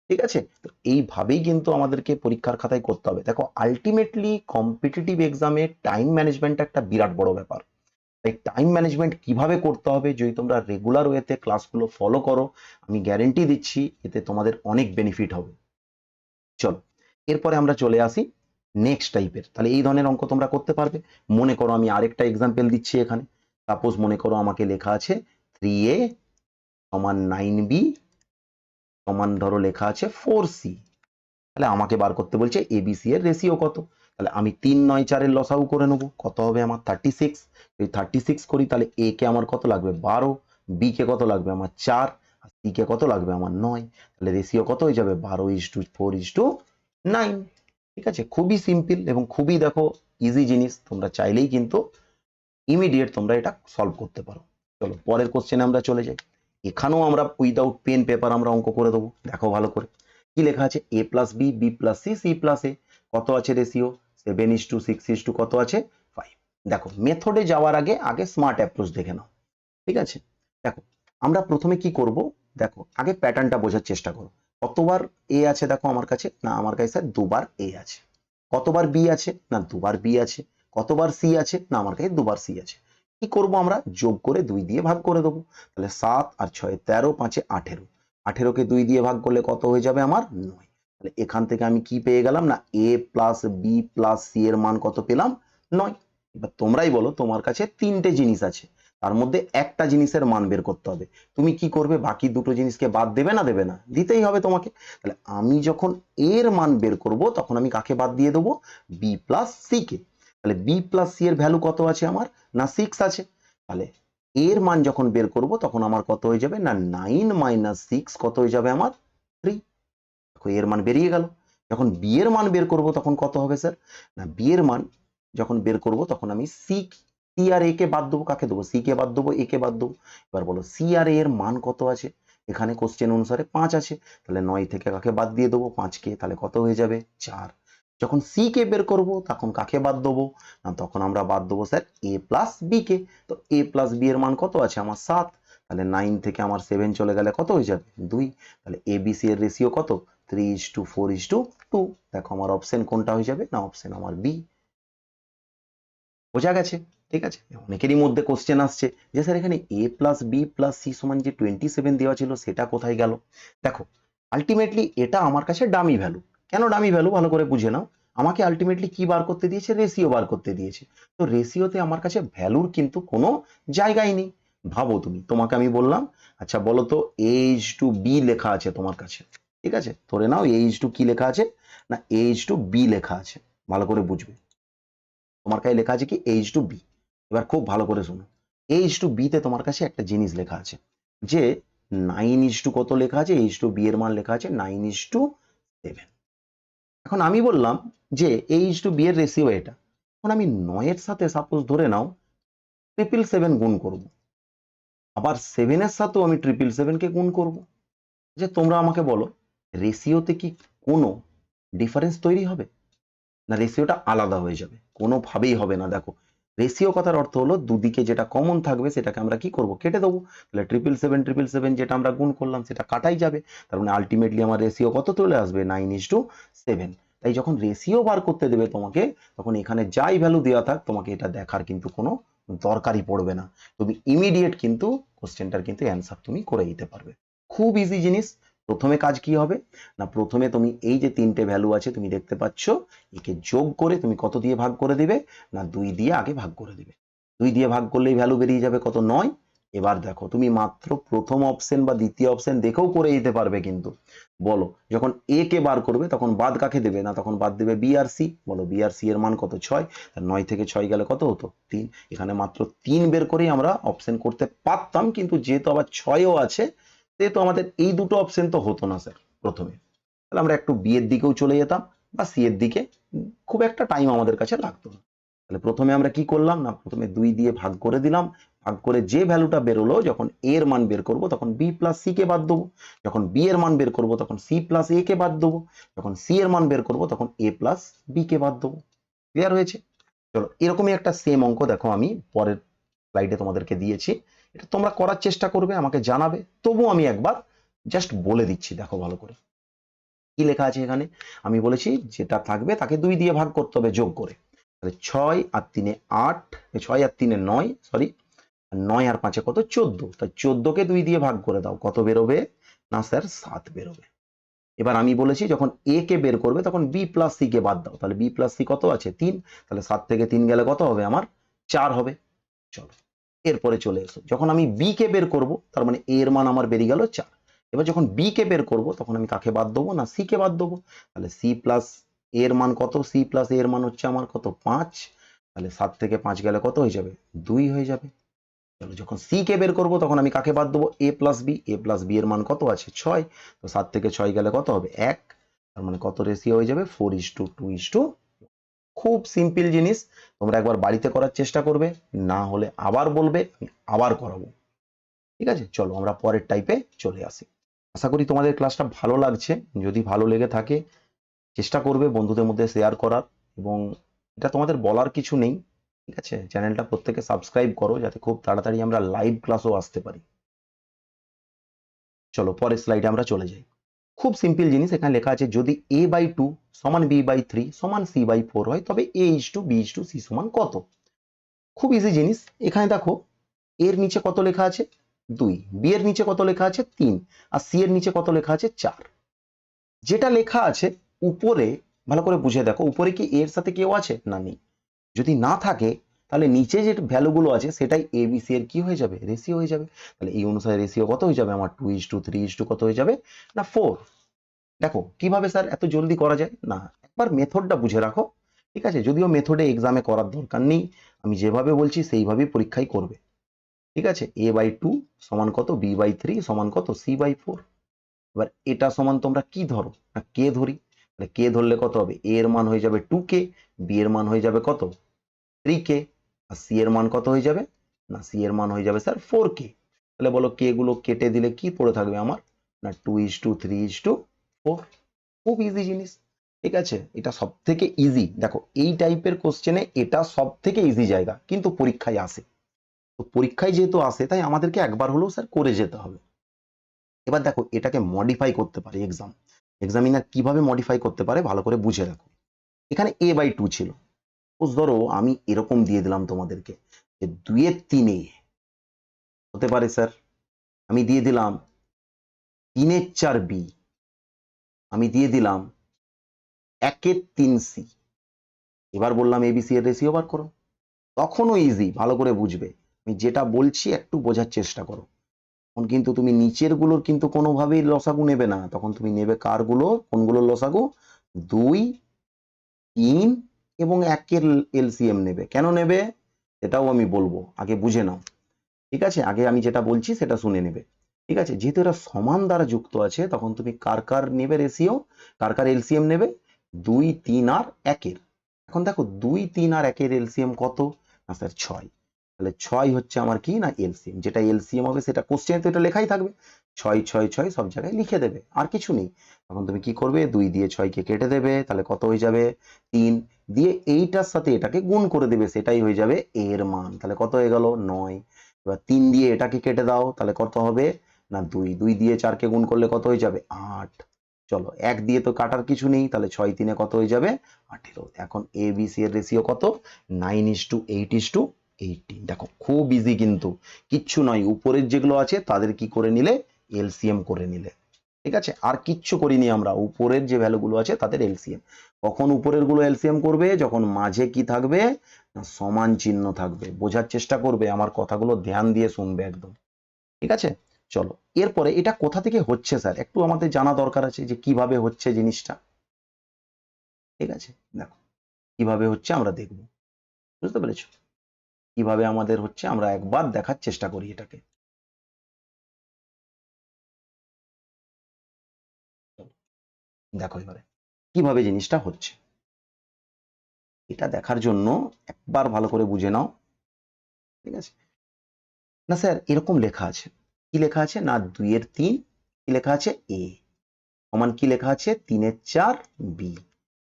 ঠিক আছে, তো এইভাবেই কিন্তু আমাদেরকে পরীক্ষার খাতায় করতে হবে। দেখো আলটিমেটলি কম্পিটিটিভ এক্সামে টাইম ম্যানেজমেন্ট একটা বিরাট বড় ব্যাপার। তাই টাইম ম্যানেজমেন্ট কিভাবে করতে হবে যদি তোমরা রেগুলার ওয়েতে ক্লাসগুলো ফলো করো, আমি গ্যারেন্টি দিচ্ছি এতে তোমাদের অনেক বেনিফিট হবে। চলো এরপরে আমরা চলে আসি নেক্সট টাইপের। তাহলে এই ধরনের অঙ্ক তোমরা করতে পারবে। মনে করো আমি আরেকটা এক্সাম্পল দিচ্ছি এখানে। সাপোজ মনে করো আমাকে লেখা আছে 3a সমান 9b সমান ধরো লেখা আছে 4c। তাহলে আমাকে বার করতে বলছে এবিসি এর রেশিও কত। তাহলে আমি 3 9 4 এর লসাগু করে নেবো, কত হবে আমার 36। যদি 36 করি তাহলে এ কে আমার কত লাগবে 12, বি কে কত লাগবে আমার 4, আর সি কে কত লাগবে আমার 9। তাহলে রেশিও কত হয়ে যাবে 12:4:9। ঠিক আছে, খুবই সিম্পল এবং খুবই দেখো ইজি জিনিস, তোমরা চাইলেই কিন্তু ইমিডিয়েট তোমরা এটা সলভ করতে পারো। চলো পরের কোশ্চেনে আমরা চলে যাই। এখানেও আমরা উইদাউট পেন পেপার আমরা অঙ্ক করে দেবো। দেখো ভালো করে কি লেখা আছে, a plus B B plus C C plus A, কত আছে রেশিও 7:6 কত আছে 5। দেখো মেথডে যাওয়ার আগে আগে স্মার্ট অ্যাপ্রোচ দেখে নাও। ঠিক আছে, দেখো আমরা প্রথমে কি করব, দেখো আগে প্যাটার্নটা বোঝার চেষ্টা করো। কতবার এ আছে দেখো আমার কাছে না, আমার কাছে স্যার দুবার এ আছে। কতবার বি আছে না দুবার বি আছে। কতবার সি আছে না আমার কাছে দুবার সি আছে। কি করব আমরা যোগ করে 2 দিয়ে ভাগ করে দেবো। তাহলে 7 আর 6 13, 5 18, 18 কে 2 দিয়ে ভাগ করলে কত হয়ে যাবে আমার 9। তাহলে এখান থেকে আমি কি পেয়ে গেলাম না এ প্লাস বি প্লাস সি এর মান কত পেলাম 9। এবার তোমরাই বলো তোমার কাছে তিনটে জিনিস আছে, তার মধ্যে একটা জিনিসের মান বের করতে হবে। তুমি কি করবে, বাকি দুটো জিনিসকে বাদ দেবে না দেবে না, দিতেই হবে তোমাকে। তাহলে আমি যখন এর মান বের করব তখন আমি কাকে বাদ দিয়ে দেবো বি প্লাস সি কে। তাহলে বি প্লাস সি এর ভ্যালু কত আছে আমার না 6 আছে। তাহলে এর মান যখন বের করব তখন আমার কত হয়ে যাবে না 9 - 6 কত হয়ে যাবে আমার 3। দেখো এর মান বেরিয়ে গেল। যখন বি এর মান বের করব তখন কত হবে স্যার না, বি এর মান যখন বের করব তখন আমি সি সি আর এ কে বাদ দেবো, কাকে দেবো সি কে বাদ দেবো এ কে বাদ দেবো। এবার বলো সি আর এ এর মান কত আছে, এখানে কোশ্চেন অনুসারে 5 আছে। তাহলে 9 থেকে কাকে বাদ দিয়ে দেবো 5 কে, তাহলে কত হয়ে যাবে 4। যখন সি কে বের করব তখন কাকে বাদ দেবো না, তখন আমরা বাদ দেবো স্যার এ প্লাস বি কে। তো এ প্লাস বি এর মান কত আছে আমার 7, তাহলে 9 থেকে আমার 7 চলে গেলে কত হয়ে যাবে 2। তাহলে এ বি সি এর রেশিও কত 3:4:2। দেখো আমার অপশন কোনটা হয়ে যাবে না, অপশন আমার বি। বোঝা গেছে? ঠিক আছে। অনেকেরই মধ্যে কোশ্চেন আসছে যে স্যার এখানে এ প্লাস বি প্লাস সি সমান যে 27 দেওয়া ছিল সেটা কোথায় গেল। দেখো আলটিমেটলি এটা আমার কাছে ডামি ভ্যালু। কেন ডামি ভ্যালু ভালো করে বুঝে নাও। আমাকে আলটিমেটলি কি বার করতে দিয়েছে, রেশিও বার করতে দিয়েছে। তো রেশিওতে আমার কাছে ভ্যালুর কিন্তু কোনো জায়গায় নেই। ভাবো তুমি, তোমাকে আমি বললাম আচ্ছা বলো তো এইচ টু বি লেখা আছে তোমার কাছে, ঠিক আছে, ধরে নাও এইচ টু কি লেখা আছে না এইচ টু বি লেখা আছে। ভালো করে বুঝবে, তোমার কাছে লেখা আছে কি এইচ টু বি। এবার খুব ভালো করে শোনো, এইচ টু বি তে তোমার কাছে একটা জিনিস লেখা আছে যে 9:2 কত লেখা আছে, এইচ টু বি এর মান লেখা আছে 9:7। এখন আমি বললাম যে এইচ টু বি এর রেশিও এটা। এখন আমি 9 এর সাথে সাপোজ ধরে নাও 777 গুণ করব, আবার 7 এর সাথেও আমি 777 কে গুণ করব। যে তোমরা আমাকে বলো রেশিওতে কি কোনো ডিফারেন্স তৈরি হবে না রেশিওটা আলাদা হয়ে যাবে? কোনোভাবেই হবে না। দেখো রেশিও কথার অর্থ হলো দুদিকে যেটা কমন থাকবে সেটাকে আমরা কি করব, কেটে দেবো। তাহলে 777 যেটা আমরা গুণ করলাম সেটা কাটাই যাবে। তার মানে আলটিমেটলি আমার রেশিও কত চলে আসবে 9:7। তাই যখন রেশিও বার করতে দেবে তোমাকে, তখন এখানে যাই ভ্যালু দেওয়া থাক তোমাকে এটা দেখার কিন্তু কোনো দরকারই পড়বে না। তুমি ইমিডিয়েট কিন্তু কোশ্চেনটার কিন্তু অ্যান্সার তুমি করে দিতে পারবে। খুব ইজি জিনিস। প্রথমে কাজ কি হবে না, প্রথমে তুমি এই যে তিনটে ভ্যালু আছে তুমি দেখতে পাচ্ছ, একে যোগ করে তুমি কত দিয়ে ভাগ করে দিবে না 2 দিয়ে আগে ভাগ করে দিবে। 2 দিয়ে ভাগ করলেই ভ্যালু বেরিয়ে যাবে কত 9। এবার দেখো তুমি মাত্র প্রথম অপশন বা দ্বিতীয় অপশন দেখেও করে দিতে পারবে কিন্তু। বলো যখন এ কে বার করবে তখন বাদ কাকে দেবে না, তখন বাদ দেবে বি আর সি। বলো বি আর সি এর মান কত 6, তার 9 থেকে 6 গেলে কত হতো 3। এখানে মাত্র 3 বের করেই আমরা অপশন করতে পারতাম, কিন্তু যেহেতু আবার 6ও আছে সেহেতু আমাদের এই দুটো অপশন তো হতো না স্যার প্রথমে। তাহলে আমরা একটু বি এর দিকেও চলে যেতাম বা সি এর দিকে, খুব একটা টাইম আমাদের কাছে লাগতো না। তাহলে প্রথমে আমরা কি করলাম না, প্রথমে 2 দিয়ে ভাগ করে দিলাম। ভাগ করে যে ভ্যালুটা বেরোলো যখন এ এর মান বের করব তখন বি প্লাস সি কে বাদ দেবো। যখন বি এর মান বের করব তখন সি প্লাস এ কে বাদ দেবো। যখন সি এর মান বের করব তখন এ প্লাস বি কে বাদ দেবো। ক্লিয়ার হয়েছে? চলো এরকমই একটা সেম অঙ্ক দেখো আমি পরের স্লাইডে তোমাদেরকে দিয়েছি। এটা তোমরা করার চেষ্টা করবে, আমাকে জানাবে। তবু আমি একবার জাস্ট বলে দিচ্ছি, দেখো ভালো করে কি লেখা আছে এখানে। আমি বলেছি যেটা থাকবে তাকে 2 দিয়ে ভাগ করতে হবে যোগ করে। তাহলে 6 আর 3 8, 6 আর 3 9, সরি 9 আর 5 কত 14। তাই 14 কে 2 দিয়ে ভাগ করে দাও, কত বেরোবে না স্যার 7 বেরোবে। এবার আমি বলেছি যখন এ কে বের করবে তখন বি প্লাস সি কে বাদ দাও। তাহলে বি প্লাস সি কত আছে 3, তাহলে 7 থেকে 3 গেলে কত হবে আমার 4 হবে। চলো এরপরে চলে এসো, যখন আমি বি কে বের করব তার মানে এ এর মান আমার বেরিয়ে গেল 4। এবার যখন বি কে বের করব তখন আমি কাকে বাদ দেবো না সি কে বাদ দেবো। তাহলে সি প্লাস এর মান কত, সি প্লাস এর মান হচ্ছে আমার কত 5। তাহলে 7 থেকে 5 গেলে কত হয়ে যাবে 2 হয়ে যাবে। চলো যখন সি কে বের করব তখন আমি কাকে বাদ দেবো এ প্লাস বি। এ প্লাস বি এর মান কত আছে 6, তো 7 থেকে 6 গেলে কত হবে 1। তার মানে কত রেশিও হয়ে যাবে 4:2:2। খুব সিম্পল জিনিস, তোমরা একবার বাড়িতে করার চেষ্টা করবে, না হলে আবার বলবে আমি আবার করাবো। ঠিক আছে, চলো আমরা পরের টাইপে চলে আসি। আশা করি তোমাদের ক্লাসটা ভালো লাগছে। যদি ভালো লেগে থাকে চেষ্টা করবে বন্ধুদের মধ্যে শেয়ার করার, এবং এটা তোমাদের বলার কিছু নেই। ঠিক আছে, চ্যানেলটা প্রত্যেকে সাবস্ক্রাইব করো যাতে খুব তাড়াতাড়ি আমরা লাইভ ক্লাসও আসতে পারি। চলো পরের স্লাইডে আমরা চলে যাই। খুব সিম্পল জিনিস, এখানে লেখা আছে যদি a/2 সমান b/3 সমান c/4 হয় তবে a:2 b:2 c সমান কত। খুব ইজি জিনিস। এখানে দেখো এর নিচে কত লেখা আছে 2, বি এর নিচে কত লেখা আছে 3, আর সি এর নিচে কত লেখা আছে 4। যেটা লেখা আছে উপরে ভালো করে বুঝে দেখো, উপরে কি এর সাথে কেউ আছে না নেই। যদি না থাকে তাহলে নিচে যে ভ্যালুগুলো আছে সেটাই এ বি সি এর কি হয়ে যাবে রেশিও হয়ে যাবে। তাহলে এই অনুসারে রেশিও কত হয়ে যাবে আমার 2:3 কত হয়ে যাবে না 4। দেখো কিভাবে স্যার এত জলদি করা যায় না, একবার মেথডটা বুঝে রাখো। ঠিক আছে, যদিও মেথডে এক্সামে করার দরকার নেই, আমি যেভাবে বলছি সেইভাবেই পরীক্ষায় করবে। ঠিক আছে, a/2 সমান কত b/3 সমান কত c/4। এবার এটা সমান তোমরা কি ধরো না কে ধরি। তাহলে কে ধরলে কত হবে, a এর মান হয়ে যাবে 2k, b এর মান হয়ে যাবে কত 3k, আর c এর মান কত হয়ে যাবে না c এর মান হয়ে যাবে স্যার 4k। তাহলে বলো কে গুলো কেটে দিলে কি পড়ে থাকবে আমার না 2:3:4। খুব ইজি জিনিস। ঠিক আছে, এটা সব থেকে ইজি। দেখো এই টাইপের কোশ্চেনে এটা সব থেকে ইজি জায়গা, কিন্তু পরীক্ষায় আসে। তো পরীক্ষায় যেহেতু আসে তাই আমাদেরকে একবার হলেও স্যার করে যেতে হবে। এবার দেখো এটাকে মডিফাই করতে পারে এক্সামিনার কিভাবে মডিফাই করতে পারে ভালো করে বুঝে রাখো। এখানে a/2 ছিল, ধরো আমি এরকম দিয়ে দিলাম তোমাদেরকে যে 2/3 হতে পারে স্যার, আমি দিয়ে দিলাম 3/4 বি, আমি দিয়ে দিলাম 1/3 সি। এবার বললাম এবিসি এর রেশিও বার করো, তখনও ইজি, ভালো করে বুঝবে। আমি যেটা বলছি একটু বোঝার চেষ্টা করো। তখন কিন্তু তুমি নিচের গুলোর কিন্তু কোনোভাবেই লসাগু নেবে না, তখন তুমি নেবে কার গুলো, কোনগুলোর লসাগু, 2, 3 এবং 1-এর এলসিএম নেবে। কেন নেবে সেটাও আমি বলবো, আগে বুঝে নাও। ঠিক আছে, আগে আমি যেটা বলছি সেটা শুনে নেবে। ঠিক আছে, যেহেতু এরা সমান দ্বারা যুক্ত আছে তখন তুমি কার কার নেবে রেশিও, কার কার এলসিএম নেবে, 2, 3 আর 1-এর। এখন দেখো 2, 3 আর 1-এর এলসিএম কত, না স্যার 6। তাহলে 6 হচ্ছে আমার কি না এলসিএম, যেটা এলসিএম হবে সেটা কোশ্চেনে তো এটা লেখাই থাকবে, 6, 6, 6 সব জায়গায় লিখে দেবে, আর কিছু নেই। তখন তুমি কি করবে, 2 দিয়ে 6-কে কেটে দেবে, তাহলে কত হয়ে যাবে 3, দিয়ে এইটার সাথে এটাকে গুণ করে দেবে, সেটাই হয়ে যাবে এর মান। তাহলে কত হয়ে গেল 9। এবার 3 দিয়ে এটাকে কেটে দাও, তাহলে কত হবে না 2, 2 দিয়ে 4-কে গুণ করলে কত হয়ে যাবে 8। চলো 1 দিয়ে তো কাটার কিছু নেই, তাহলে 6, 3-এ কত হয়ে যাবে 18। এখন এ বি সি এর রেশিও কত, 9:8:18। দেখো খুব ইজি, কিন্তু কিচ্ছু নয়, উপরের যেগুলো আছে তাদের কি করে নিলে, এলসিএম করে নিলে। ঠিক আছে, আর কিচ্ছু করিনি আমরা, উপরের যে ভ্যালুগুলো আছে তাদের এলসিএম। কখন উপরের গুলো এলসিএম করবে, যখন মাঝে কি থাকবে না সমান চিহ্ন থাকবে। বোঝার চেষ্টা করবে, আমার কথাগুলো ধ্যান দিয়ে শুনবে একদম। ঠিক আছে, চলো এরপরে এটা কোথা থেকে হচ্ছে স্যার একটু আমাদের জানা দরকার আছে, যে কিভাবে হচ্ছে জিনিসটা। ঠিক আছে, দেখো কিভাবে হচ্ছে আমরা দেখব, বুঝতে পেরেছো? কিভাবে আমাদের হচ্ছে আমরা একবার দেখার চেষ্টা করি এটাকে। দেখো এবারে কিভাবে জিনিসটা হচ্ছে, এটা দেখার জন্য একবার ভালো করে বুঝে নাও। ঠিক আছে, না স্যার এরকম লেখা আছে, কি লেখা আছে না 2/3 কি লেখা আছে এ, সমান কি লেখা আছে 3/4 বি,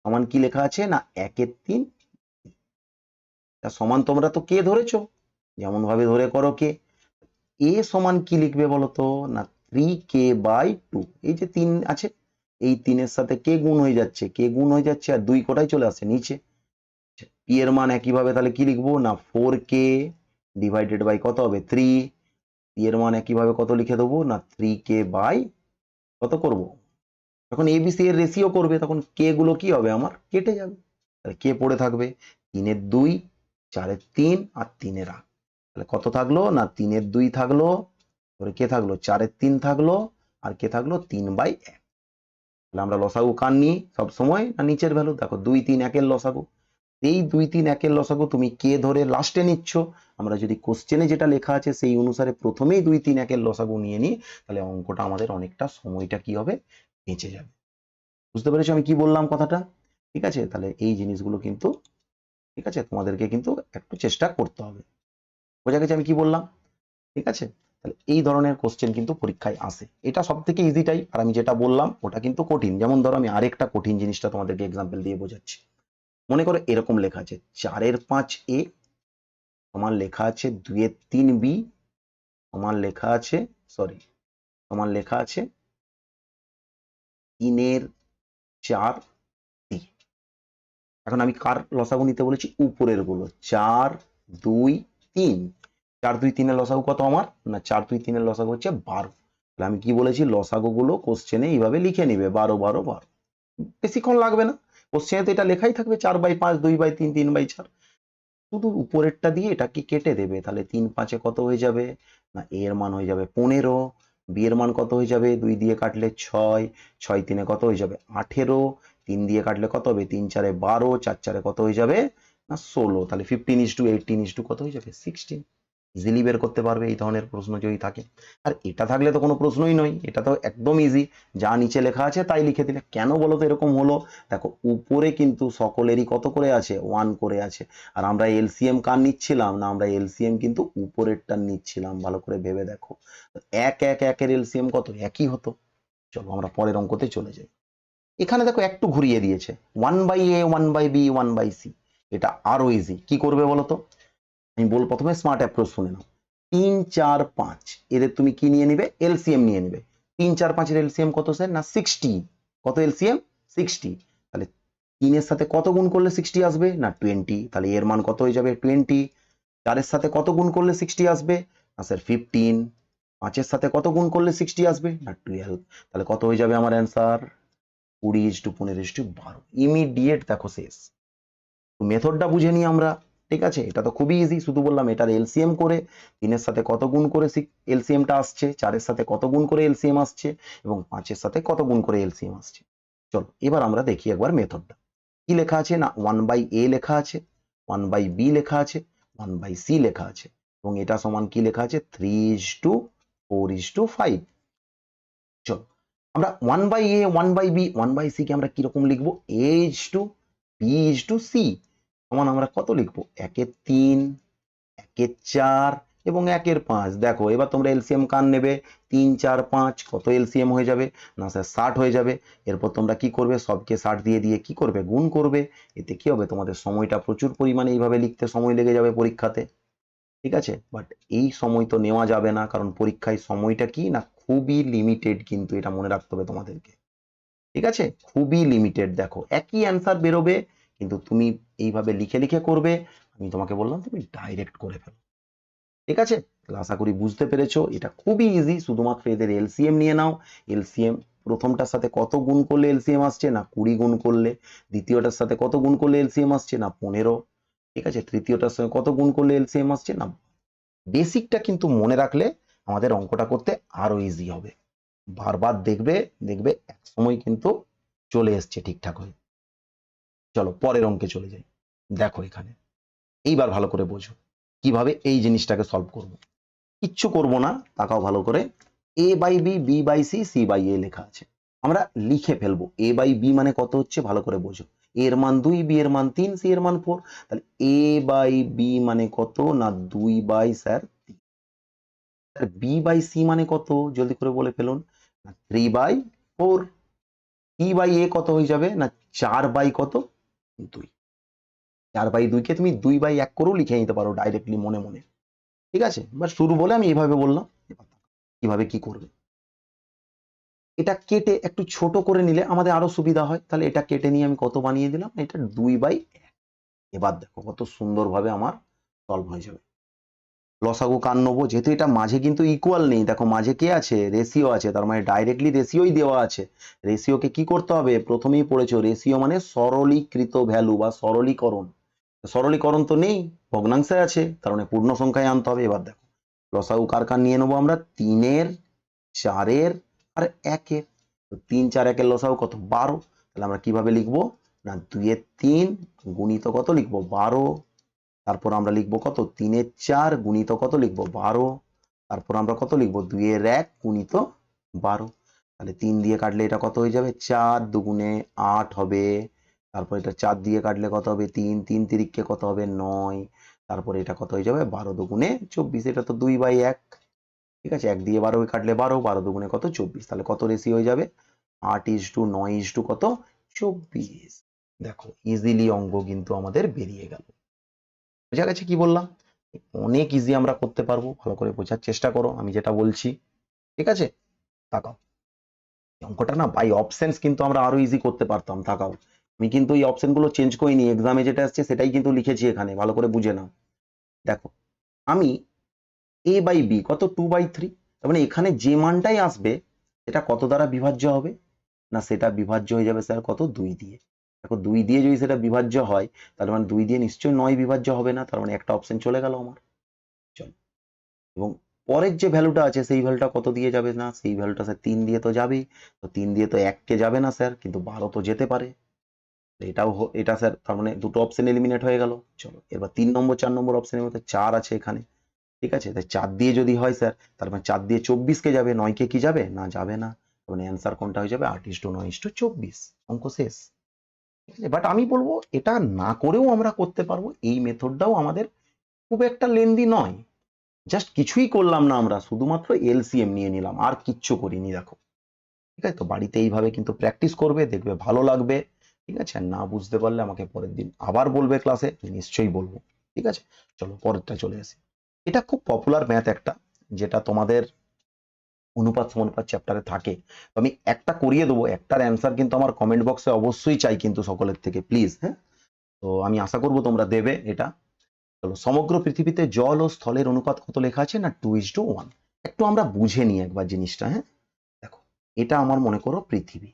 সমান কি লেখা আছে না 1/3। তা সমান তোমরা তো কে ধরেছো, যেমন ভাবে ধরে করো কে। এ সমান কি লিখবে বলো তো, না 3k/2। এই যে 3 আছে, এই 3-এর সাথে কে গুণ হয়ে যাচ্ছে, কে গুণ হয়ে যাচ্ছে, আর 2 কোটাই চলে আসছে নিচে। পি এর মান একইভাবে তাহলে কি লিখবো না 4k/, কত হবে 3। পি এর মান একইভাবে কত লিখে দেবো না 3k/ কত করব, যখন এবিসি এর রেশিও করবে তখন কে গুলো কি হবে আমার কেটে যাবে, তাহলে কে পড়ে থাকবে 3-এর 2, 4-এর 3 আর 3-এর8। তাহলে কত থাকলো না 3-এর 2 থাকলো, কে থাকলো 4-এর 3 থাকলো, আর কে থাকলো 3/1। তাহলে আমরা লসাগু কার নিই সব সময় না নিচের ভ্যালু, দেখো 2, 3, 1-এর লসাগু। এই 2, 3, 1-এর লসাগু তুমি কে ধরে লাস্টে নিচ্ছ, আমরা যদি কোশ্চেনে যেটা লেখা আছে সেই অনুসারে প্রথমেই 2, 3, 1-এর লসাগু নিয়ে নিই, তাহলে অঙ্কটা আমাদের অনেকটা সময়টা কি হবে বেঁচে যাবে। বুঝতে পেরেছো আমি কি বললাম কথাটা? ঠিক আছে, তাহলে এই জিনিসগুলো কিন্তু ঠিক আছে তোমাদেরকে কিন্তু একটু চেষ্টা করতে হবে। বোঝা গেছে আমি কি বললাম? ঠিক আছে, তাহলে এই ধরনের কোশ্চেন কিন্তু পরীক্ষায় আসে, এটা সব থেকে ইজি টাইপ, আর আমি যেটা বললাম ওটা কিন্তু কঠিন। যেমন ধরো আমি আরেকটা কঠিন জিনিসটা তোমাদেরকে এক্সাম্পল দিয়ে বোঝাচ্ছি। মনে করো এরকম লেখা আছে 4/5 সমান লেখা আছে 2/3 সমান লেখা আছে, সরি, সমান লেখা আছে 3/4। এখন আমি কার লসাগু নিতে বলেছি, উপরের গুলো 4, 2, 3। 4, 2, 3-এর লসাগু কত আমার না 4, 2, 3-এর লসাগু হচ্ছে 12। তাহলে আমি কি বলেছি, লসাগু গুলো কোশ্চেনে এইভাবে লিখে নিবে 12, 12, 12। বেশিক্ষণ লাগবে না, কোশ্চেনে তো এটা লেখাই থাকবে 4/5, 2/3, 3/4। শুধু উপরেরটা দিয়ে এটাকে কেটে দেবে, তাহলে 3-5-এ কত হয়ে যাবে না এর মান হয়ে যাবে 15, বি এর মান কত হয়ে যাবে 2 দিয়ে কাটলে 6, 6-3-এ কত হয়ে যাবে 18, 3 দিয়ে কাটলে কত হবে 3-4-এ 12, 4-4-এ কত হয়ে যাবে না 16। তাহলে 15:18 কত হয়ে যাবে 16। ইজিলি বের করতে পারবে এই ধরনের প্রশ্ন যদি থাকে। আর এটা থাকলে তো কোনো প্রশ্নই নয়, এটা তো একদম ইজি, যা নিচে লেখা আছে তাই লিখে দিলে। কেন বলো তো এরকম হলো, দেখো উপরে কিন্তু সকলেরই কত করে আছে 1 করে আছে, আর আমরা এলসিএম কার নিচ্ছিলাম না, আমরা এলসিএম কিন্তু উপরেরটা নিচ্ছিলাম, ভালো করে ভেবে দেখো। 1, 1, 1-এর এলসিএম কত একই হতো। চলো আমরা পরের অঙ্কতে চলে যাই। এখানে দেখো একটু ঘুরিয়ে দিয়েছে, 1/a 1/b 1/c। এটা আরো ইজি। কি করবে বলো তো? আমি বল, প্রথমে স্মার্ট অ্যাপ্রোচ শুনে নাও। 3 4 5 এদের তুমি কি নিয়ে নিবে? এলসিএম নিয়ে নিবে। 3 4 5 এর এলসিএম কত স্যার? না 60। কত এলসিএম? 60। তাহলে 3 এর সাথে কত গুণ করলে 60 আসবে? না 20। তাহলে এর মান কত হয়ে যাবে? 20। 4 এর সাথে কত গুণ করলে 60 আসবে? না স্যার 15। 5 এর সাথে কত গুণ করলে 60 আসবে? না 12। তাহলে কত হয়ে যাবে আমার অ্যান্সার? 20:15:12। ইমিডিয়েট দেখো শেষ। মেথডটা বুঝে নিই আমরা। ঠিক আছে, এটা তো খুবই ইজি, শুধু বললাম এটার এলসিএম করে 3 এর সাথে কত গুণ করে এলসিএমটা আসছে, 4 এর সাথে কত গুণ করে এলসিএম আসছে, এবং 5 এর সাথে কত গুণ করে এলসিএম আসছে। চলো এবার আমরা দেখি একবার মেথডটা। কি লেখা আছে? না 1/a লেখা আছে, 1/b লেখা আছে, 1/c লেখা আছে, এবং এটা সমান কি লেখা আছে? 3:4:5। চলো আমরা 1/a 1/b 1/c কে আমরা কিরকম লিখবো? a:2 b:2 c সমান আমরা কত লিখবো? 1/3, 1/4 এবং 1/5। দেখো এবার তোমরা এলসিএম কার নেবে? 3 4 5 কত এলসিএম হয়ে যাবে? না স্যার 60 হয়ে যাবে। এরপর তোমরা কি করবে? সবকে 60 দিয়ে দিয়ে কি করবে? গুণ করবে। এতে কি হবে? তোমাদের সময়টা প্রচুর পরিমাণে এইভাবে লিখতে সময় লেগে যাবে পরীক্ষাতে। ঠিক আছে, বাট এই সময় তো নেওয়া যাবে না, কারণ পরীক্ষায় সময়টা কি না খুবই লিমিটেড, কিন্তু এটা মনে রাখতে হবে তোমাদেরকে। ঠিক আছে, খুবই লিমিটেড। দেখো একই অ্যান্সার বেরোবে, কিন্তু তুমি এইভাবে লিখে লিখে করবে। আমি তোমাকে বললাম তুমি ডাইরেক্ট করে ফেলো। ঠিক আছে, তাহলে আশা করি বুঝতে পেরেছো, এটা খুবই ইজি। শুধুমাত্র এদের এলসিএম নিয়ে নাও। এলসিএম প্রথমটার সাথে কত গুণ করলে এলসিএম আসছে? না 20 গুণ করলে। দ্বিতীয়টার সাথে কত গুণ করলে এলসিএম আসছে? না 15। ঠিক আছে, তৃতীয়টার সঙ্গে কত গুণ করলে এলসিএম আসছে? না। বেসিকটা কিন্তু মনে রাখলে আমাদের অঙ্কটা করতে আরো ইজি হবে। বারবার দেখবে, দেখবে এক সময় কিন্তু চলে এসছে ঠিকঠাক হয়ে। চলো পরের অঙ্কে চলে যাই। দেখো এখানে এইবার ভালো করে বোঝো কিভাবে এই জিনিসটাকে সলভ করব। কিচ্ছু করব না, তাকাও ভালো করে। a/b b/c c/a লেখা আছে, আমরা লিখে ফেলবো। a/b মানে কত হচ্ছে ভালো করে বোঝো। a এর মান 2, b এর মান 3, c এর মান 4। তাহলে a/b মানে কত? না 2/, স্যার b/c মানে কত? জলদি করে বলে ফেলুন। 3/4। c/a কত হয়ে যাবে? না 4/, কত? 2। 4/2 কে তুমি 2/1 করেও লিখে নিতে পারো ডাইরেক্টলি মনে মনে। ঠিক আছে, বাট শুরু বলে আমি এভাবে বললাম। কিভাবে কি করবে? এটা কেটে একটু ছোট করে নিলে আমাদের আরো সুবিধা হয়। তাহলে এটা কেটে নিয়ে আমি কত বানিয়ে দিলাম? এটা 2/1। এবার দেখো কত সুন্দরভাবে আমার সলভ হয়ে যাবে। লসাগু কার নেবো? যেহেতু এটা মাঝে কিন্তু ইকুয়াল নেই, দেখো মাঝে কে আছে? রেশিও আছে, তার মানে ডাইরেক্টলি রেশিওই দেওয়া আছে। রেশিওকে কি করতে হবে? প্রথমেই পড়েছো, রেশিও মানে সরলীকৃত ভ্যালু বা সরলীকরণ। সরলীকরণ তো নেই, ভগ্নাংশে আছে, তার মানে পূর্ণ সংখ্যায় আনতে হবে। এবার দেখো লসাগু কার কার নিয়ে নেবো আমরা? 3-এর, 4-এর আর 1-এর। 3 4 1-এর লসাগু কত? 12। তাহলে আমরা কিভাবে লিখবো? না 2-এর 3 গুণিত কত লিখবো? 12। তারপর আমরা লিখবো কত? 3-এর 4 গুণিত কত লিখবো? 12। তারপর আমরা কত লিখবো? 2-এর 1 গুণিত 12। তাহলে 3 দিয়ে কাটলে এটা কত হয়ে যাবে? 4 2 8 হবে। তারপর এটা 4 দিয়ে কাটলে কত হবে? 3 3 তিরিককে কত হবে? 9। তারপরে এটা কত হয়ে যাবে? 12 2 24। এটা তো 2/1। ঠিক আছে, 1 দিয়ে 12 কাটলে 12, 12 2 কত? 24। তাহলে কত রেশিও হয়ে যাবে? 8:9 কত? 24। দেখো ইজিলি অঙ্ক কিন্তু আমাদের বেরিয়ে গেল। বোঝা গেছে কি বললাম? অনেক ইজি আমরা করতে পারবো, ভালো করে বোঝার চেষ্টা করো আমি যেটা বলছি। ঠিক আছে, তাকাও অঙ্কটা না বাই অপশনস কিন্তু আমরা আরো ইজি করতে পারতাম। তাকাও আমি কিন্তু এই অপশন গুলো চেঞ্জ করিনি, এক্সামে যেটা আসছে সেটাই কিন্তু লিখেছি এখানে, ভালো করে বুঝে নাও। দেখো আমি a/b কত? 2/3। তার মানে এখানে যে মানটাই আসবে সেটা কত দ্বারা বিভাজ্য হবে? না সেটা বিভাজ্য হয়ে যাবে স্যার কত? 2 দিয়ে। দেখো 2 দিয়ে যদি সেটা বিভাজ্য হয়, তার মানে 2 দিয়ে নিশ্চয়ই 9 বিভাজ্য হবে না, তার মানে একটা অপশন চলে গেল আমার। চলো, এবং পরের যে ভ্যালুটা আছে সেই ভ্যালুটা কত দিয়ে যাবে? না সেই ভ্যালুটা স্যার 3 দিয়ে তো যাবেই। তো 3 দিয়ে তো 1 কে যাবে না স্যার, কিন্তু 12 তো যেতে পারে। এটাও এটা স্যার, তার মানে দুটো অপশন এলিমিনেট হয়ে গেল। চলো এবার 3 নম্বর 4 নম্বর অপশনের মধ্যে 4 আছে এখানে। ঠিক আছে, তাই 4 দিয়ে যদি হয় স্যার, তার মানে 4 দিয়ে 24 কে যাবে, 9 কে কি যাবে? না যাবে না। মানে অ্যান্সার কোনটা হয়ে যাবে? 8:9:24। অঙ্ক শেষ। ঠিক আছে, বাট আমি বলবো এটা না করেও আমরা করতে পারবো। এই মেথডটাও আমাদের খুব একটা লেন্দি নয়। জাস্ট কিছুই করলাম না, আমরা শুধুমাত্র এলসিএম নিয়ে নিলাম, আর কিচ্ছু করিনি। দেখো ঠিক আছে? তো বাড়িতে এইভাবে কিন্তু প্র্যাকটিস করবে, দেখবে ভালো লাগবে। ঠিক আছে? আর না বুঝতে পারলে আমাকে পরের দিন আবার বলবে ক্লাসে, নিশ্চয়ই বলবো। ঠিক আছে? চলো পরেরটা চলে আসি। এটা খুব পপুলার ম্যাথ একটা, যেটা তোমাদের অনুপাত সমানুপাত চ্যাপ্টারে থাকে। তো আমি একটা করিয়ে দেবো, একটার অ্যান্সার কিন্তু আমার কমেন্ট বক্সে অবশ্যই চাই কিন্তু সকলের থেকে, প্লিজ। হ্যাঁ, তো আমি আশা করবো তোমরা দেবে এটা। চলো, সমগ্র পৃথিবীতে জল ও স্থলের অনুপাত কত লেখা আছে? না 2:1। একটু আমরা বুঝে নিই একবার জিনিসটা। হ্যাঁ, দেখো, এটা আমার মনে করো পৃথিবী।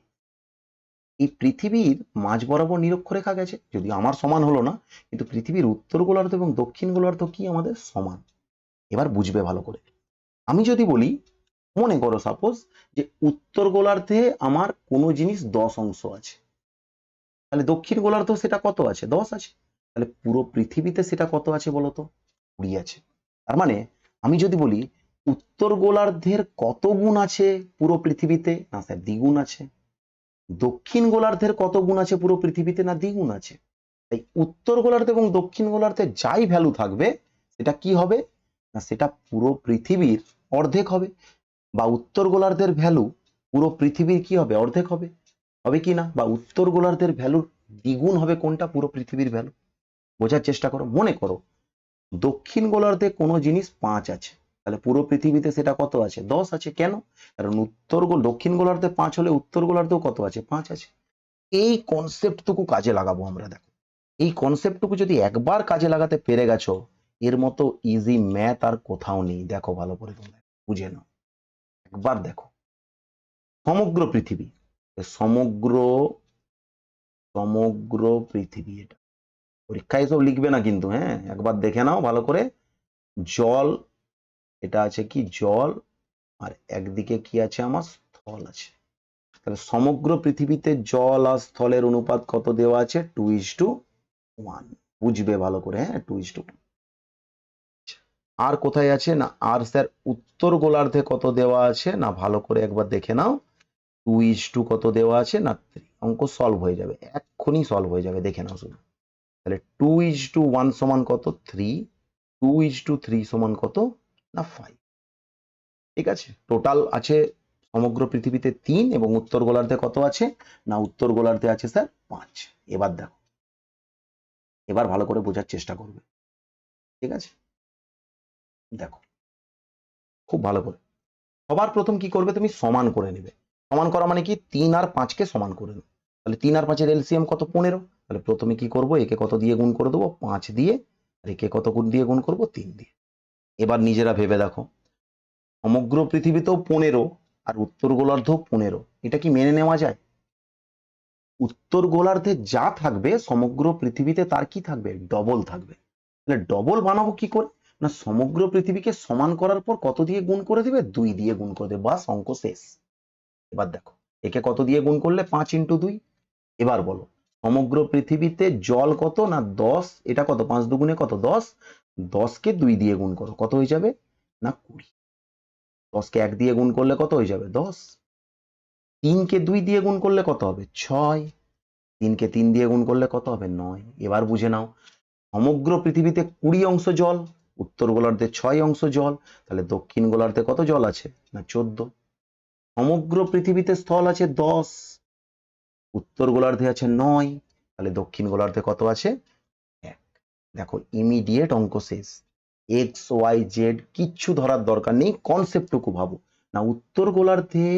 এই পৃথিবীর মাঝ বরাবর নিরক্ষরেখা গেছে, যদি আমার সমান হলো না, কিন্তু পৃথিবীর উত্তর গোলার্ধ এবং দক্ষিণ গোলার্ধ কি আমাদের সমান। এবার বুঝবে ভালো করে। আমি যদি বলি, মনে করো সাপোজ যে উত্তর গোলার্ধে আমার কোনো জিনিস 10 অংশ আছে, তাহলে দক্ষিণ গোলার্ধ সেটা কত আছে? 10 আছে। তাহলে পুরো পৃথিবীতে সেটা কত আছে বলো তো? 20 আছে। তার মানে আমি যদি বলি উত্তর গোলার্ধের কত গুণ আছে পুরো পৃথিবীতে? না স্যার, দ্বিগুণ আছে। দক্ষিণ গোলার্ধের কত গুণ আছে পুরো পৃথিবীতে? না দ্বিগুণ আছে। তাই উত্তর গোলার্ধ এবং দক্ষিণ গোলার্ধে যাই ভ্যালু থাকবে, সেটা কি হবে? না সেটা পুরো পৃথিবীর অর্ধেক হবে। বা উত্তর গোলার্ধের ভ্যালু পুরো পৃথিবীর কি হবে? অর্ধেক হবে। হবে কি না? বা উত্তর গোলার্ধের ভ্যালুর দ্বিগুণ হবে কোনটা? পুরো পৃথিবীর ভ্যালু। বোঝার চেষ্টা করো। মনে করো দক্ষিণ গোলার্ধে কোনো জিনিস 5 আছে, তাহলে পুরো পৃথিবীতে সেটা কত আছে? 10 আছে। কেন? কারণ দক্ষিণ গোলার্ধে 5 হলে উত্তর গোলার্ধেও কত আছে? 5 আছে। এই কনসেপ্টটুকু কাজে লাগাবো আমরা। দেখো, এই কনসেপ্টটুকু যদি একবার কাজে লাগাতে পেরে গেছো, এর মতো ইজি ম্যাথ আর কোথাও নেই। দেখো ভালো করে, তোমরা বুঝে নাও, একবার দেখো। সমগ্র পৃথিবী, সমগ্র সমগ্র পৃথিবী, এটা পরীক্ষায় সব লিখবে না কিন্তু। হ্যাঁ, একবার দেখে নাও ভালো করে। জল, এটা আছে কি? জল। আর একদিকে কি আছে? আমার স্থল আছে। তাহলে সমগ্র পৃথিবীতে জল আর স্থলের অনুপাত কত দেওয়া আছে? 2:1। বুঝবে ভালো করে। হ্যাঁ, 2:1। আর কোথায় আছে? না আর স্যার উত্তর গোলার্ধে কত দেওয়া আছে? না ভালো করে একবার দেখে নাও। 2:2 কত দেওয়া আছে? না 3। অঙ্ক সলভ হয়ে যাবে, এক্ষুনি সলভ হয়ে যাবে, দেখে নাও শুধু। তাহলে 2:1 সমান কত? 3। 2:3 সমান কত? না 5। ঠিক আছে, টোটাল আছে সমগ্র পৃথিবীতে 3, এবং উত্তর গোলার্ধে কত আছে? না উত্তর গোলার্ধে আছে স্যার 5। এবার দেখো, এবার ভালো করে বোঝার চেষ্টা করবে। ঠিক আছে, দেখো খুব ভালো করে। সবার প্রথম কি করবে? তুমি সমান করে নেবে। সমান করা মানে কি? 3 আর 5কে সমান করে নেবে। তাহলে 3 আর 5-এর এলসিএম কত? 15। তাহলে প্রথমে কি করব? একে কত দিয়ে গুণ করে দেবো? 5 দিয়ে। আর একে কত গুণ দিয়ে গুণ করব? 3 দিয়ে। এবার নিজেরা ভেবে দেখো, সমগ্র পৃথিবীতেও 15 আর উত্তর গোলার্ধেও 15, এটা কি মেনে নেওয়া যায়? উত্তর গোলার্ধে যা থাকবে সমগ্র পৃথিবীতে তার কি থাকবে? ডবল থাকবে। তাহলে ডবল বানাবো কি করে? না সমগ্র পৃথিবীকে সমান করার পর কত দিয়ে গুণ করে দেবে? 2 দিয়ে গুণ করে দেবে, বাস অঙ্ক শেষ। এবার দেখো, একে কত দিয়ে গুণ করলে? 5 × 2। এবার বলো, সমগ্র পৃথিবীতে জল কত? না 10। এটা কত? 5 দুগুণে কত? 10। 10কে 2 দিয়ে গুণ করো, কত হয়ে যাবে? না 20। 10কে 1 দিয়ে গুণ করলে কত হয়ে যাবে? 10। 3কে 2 দিয়ে গুণ করলে কত হবে? 6। 3কে 3 দিয়ে গুণ করলে কত হবে? 9। এবার বুঝে নাও, সমগ্র পৃথিবীতে 20 অংশ জল, উত্তর গোলার্ধে 6 অংশ জল, তাহলে দক্ষিণ গোলার্ধে কত জল আছে? না 14। সমগ্র পৃথিবীতে স্থল আছে 10, উত্তর গোলার্ধে আছে 9, তাহলে দক্ষিণ গোলার্ধে কত আছে? 1। দেখো ইমিডিয়েট অঙ্ক শেষ। এক্স ওয়াই জেড কিচ্ছু ধরার দরকার নেই, কনসেপ্টটুকু ভাবো। না উত্তর গোলার্ধে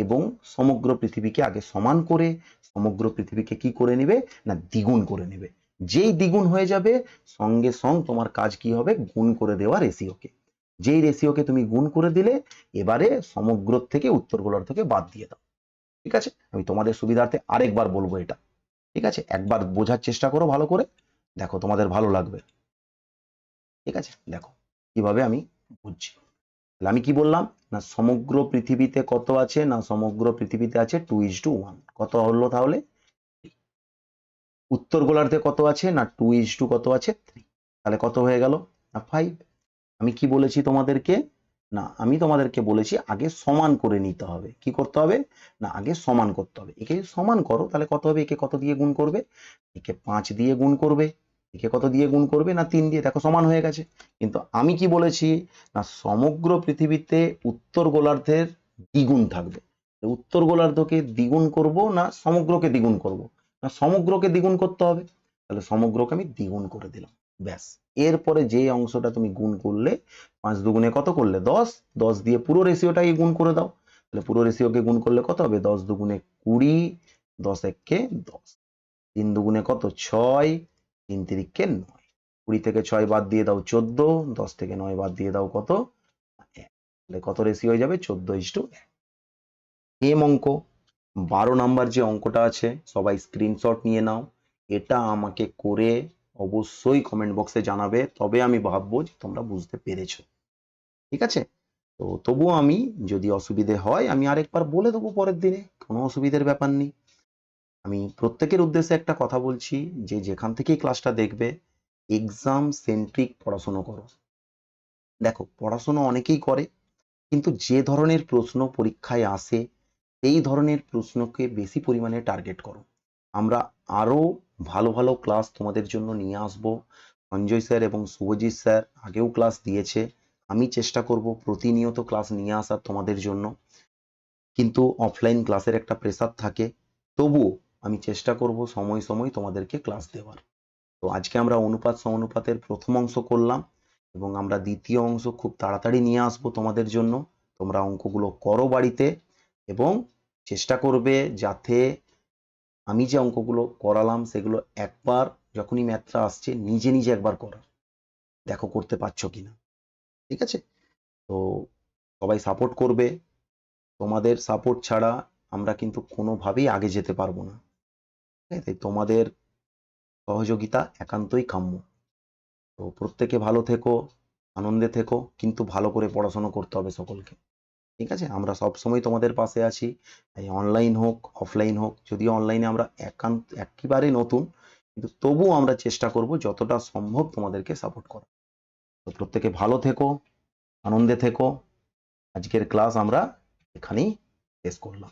এবং সমগ্র পৃথিবীকে আগে সমান করে সমগ্র পৃথিবীকে কি করে নেবে? না দ্বিগুণ করে নেবে। যেই দ্বিগুণ হয়ে যাবে, সঙ্গে সঙ্গে তোমার কাজ কি হবে? গুণ করে দেওয়া রেশিওকে। যেই রেশিওকে তুমি গুণ করে দিলে, এবারে সমগ্র থেকে উত্তর গোলার্ধকে বাদ দিয়ে দাও। ঠিক আছে, আমি তোমাদের সুবিধার্থে আরেকবার বলবো এটা। ঠিক আছে, একবার বোঝার চেষ্টা করো ভালো করে, দেখো তোমাদের ভালো লাগবে। ঠিক আছে, দেখো কিভাবে আমি বুঝছি। তাহলে আমি কি বললাম? না সমগ্র পৃথিবীতে কত আছে? না সমগ্র পৃথিবীতে আছে 2:1। কত হলো তাহলে? উত্তর গোলার্ধে কত আছে? না 2:2 কত আছে? 3। তাহলে কত হয়ে গেল? না 5। আমি কি বলেছি তোমাদেরকে? না আমি তোমাদেরকে বলেছি আগে সমান করে নিতে হবে। কি করতে হবে? না আগে সমান করতে হবে। একে সমান করো, তাহলে কত হবে? একে কত দিয়ে গুণ করবে? একে 5 দিয়ে গুণ করবে। একে কত দিয়ে গুণ করবে? না 3 দিয়ে। দেখো সমান হয়ে গেছে। কিন্তু আমি কি বলেছি? না সমগ্র পৃথিবীতে উত্তর গোলার্ধের দ্বিগুণ থাকবে। উত্তর গোলার্ধকে দ্বিগুণ করব না সমগ্রকে দ্বিগুণ করব? না সমগ্রকে দ্বিগুণ করতে হবে, তাহলে সমগ্রকে আমি দ্বিগুণ করে দিলাম, ব্যাস। এরপরে যে অংশটা তুমি গুণ করলে 5 দুগুণে কত করলে 10, 10 দিয়ে পুরো রেশিওটাকে গুণ করে দাও, তাহলে পুরো রেশিওকে গুণ করলে কত হবে 10 দুগুণে 20, 10 একে 10, 3 দুগুণে কত 6, 3 তিরিকে 9, 20 থেকে 6 বাদ দিয়ে দাও 14, 10 থেকে 9 বাদ দিয়ে দাও কত 1, তাহলে কত রেশিও হয়ে যাবে 14:1। এম অঙ্ক 12 নাম্বার যে অঙ্কটা আছে সবাই স্ক্রিনশট নিয়ে নাও, এটা আমাকে করে অবশ্যই কমেন্ট বক্সে জানাবে, তবে আমি ভাববো যে তোমরা বুঝতে পেরেছো, ঠিক আছে? তো তবুও আমি যদি অসুবিধে হয় আমি আরেকবার বলে দেবো পরের দিনে, কোনো অসুবিধের ব্যাপার নেই। আমি প্রত্যেকের উদ্দেশ্যে একটা কথা বলছি, যে যেখান থেকেই ক্লাসটা দেখবে এক্সাম সেন্ট্রিক পড়াশোনা করো। দেখো পড়াশোনা অনেকেই করে, কিন্তু যে ধরনের প্রশ্ন পরীক্ষায় আসে এই ধরনের প্রশ্নকে বেশি পরিমাণে টার্গেট করো। আমরা আরো ভালো ভালো ক্লাস তোমাদের জন্য নিয়ে আসব। সঞ্জয় স্যার এবং শুভজিৎ স্যার আগেও ক্লাস দিয়েছে, আমি চেষ্টা করব প্রতিনিয়ত ক্লাস নিয়ে আসার তোমাদের জন্য, কিন্তু অফলাইন ক্লাসের একটা প্রেসার থাকে, তবুও আমি চেষ্টা করব সময় সময় তোমাদেরকে ক্লাস দেওয়ার। তো আজকে আমরা অনুপাত সমানুপাতের প্রথম অংশ করলাম, এবং আমরা দ্বিতীয় অংশ খুব তাড়াতাড়ি নিয়ে আসবো তোমাদের জন্য। তোমরা অঙ্কগুলো করো বাড়িতে, এবং চেষ্টা করবে যাতে আমি যে অঙ্কগুলো করালাম সেগুলো একবার যখনই ম্যাথটা আসছে নিজে নিজে একবার করার, দেখো করতে পারছো কিনা, ঠিক আছে? তো সবাই সাপোর্ট করবে, তোমাদের সাপোর্ট ছাড়া আমরা কিন্তু কোনোভাবেই আগে যেতে পারবো না, তাই তোমাদের সহযোগিতা একান্তই কাম্য। তো প্রত্যেকে ভালো থেকো, আনন্দে থেকো, কিন্তু ভালো করে পড়াশোনা করতে হবে সকলকে, ঠিক আছে? আমরা সব সময় তোমাদের পাশে আছি, এই অনলাইন হোক অফলাইন হোক, যদিও অনলাইনে আমরা একেবারে নতুন, কিন্তু তবুও আমরা চেষ্টা করব যতটা সম্ভব তোমাদেরকে সাপোর্ট করা। তো প্রত্যেকে ভালো থেকো, আনন্দে থেকো। আজকের ক্লাস আমরা এখানেই শেষ করলাম।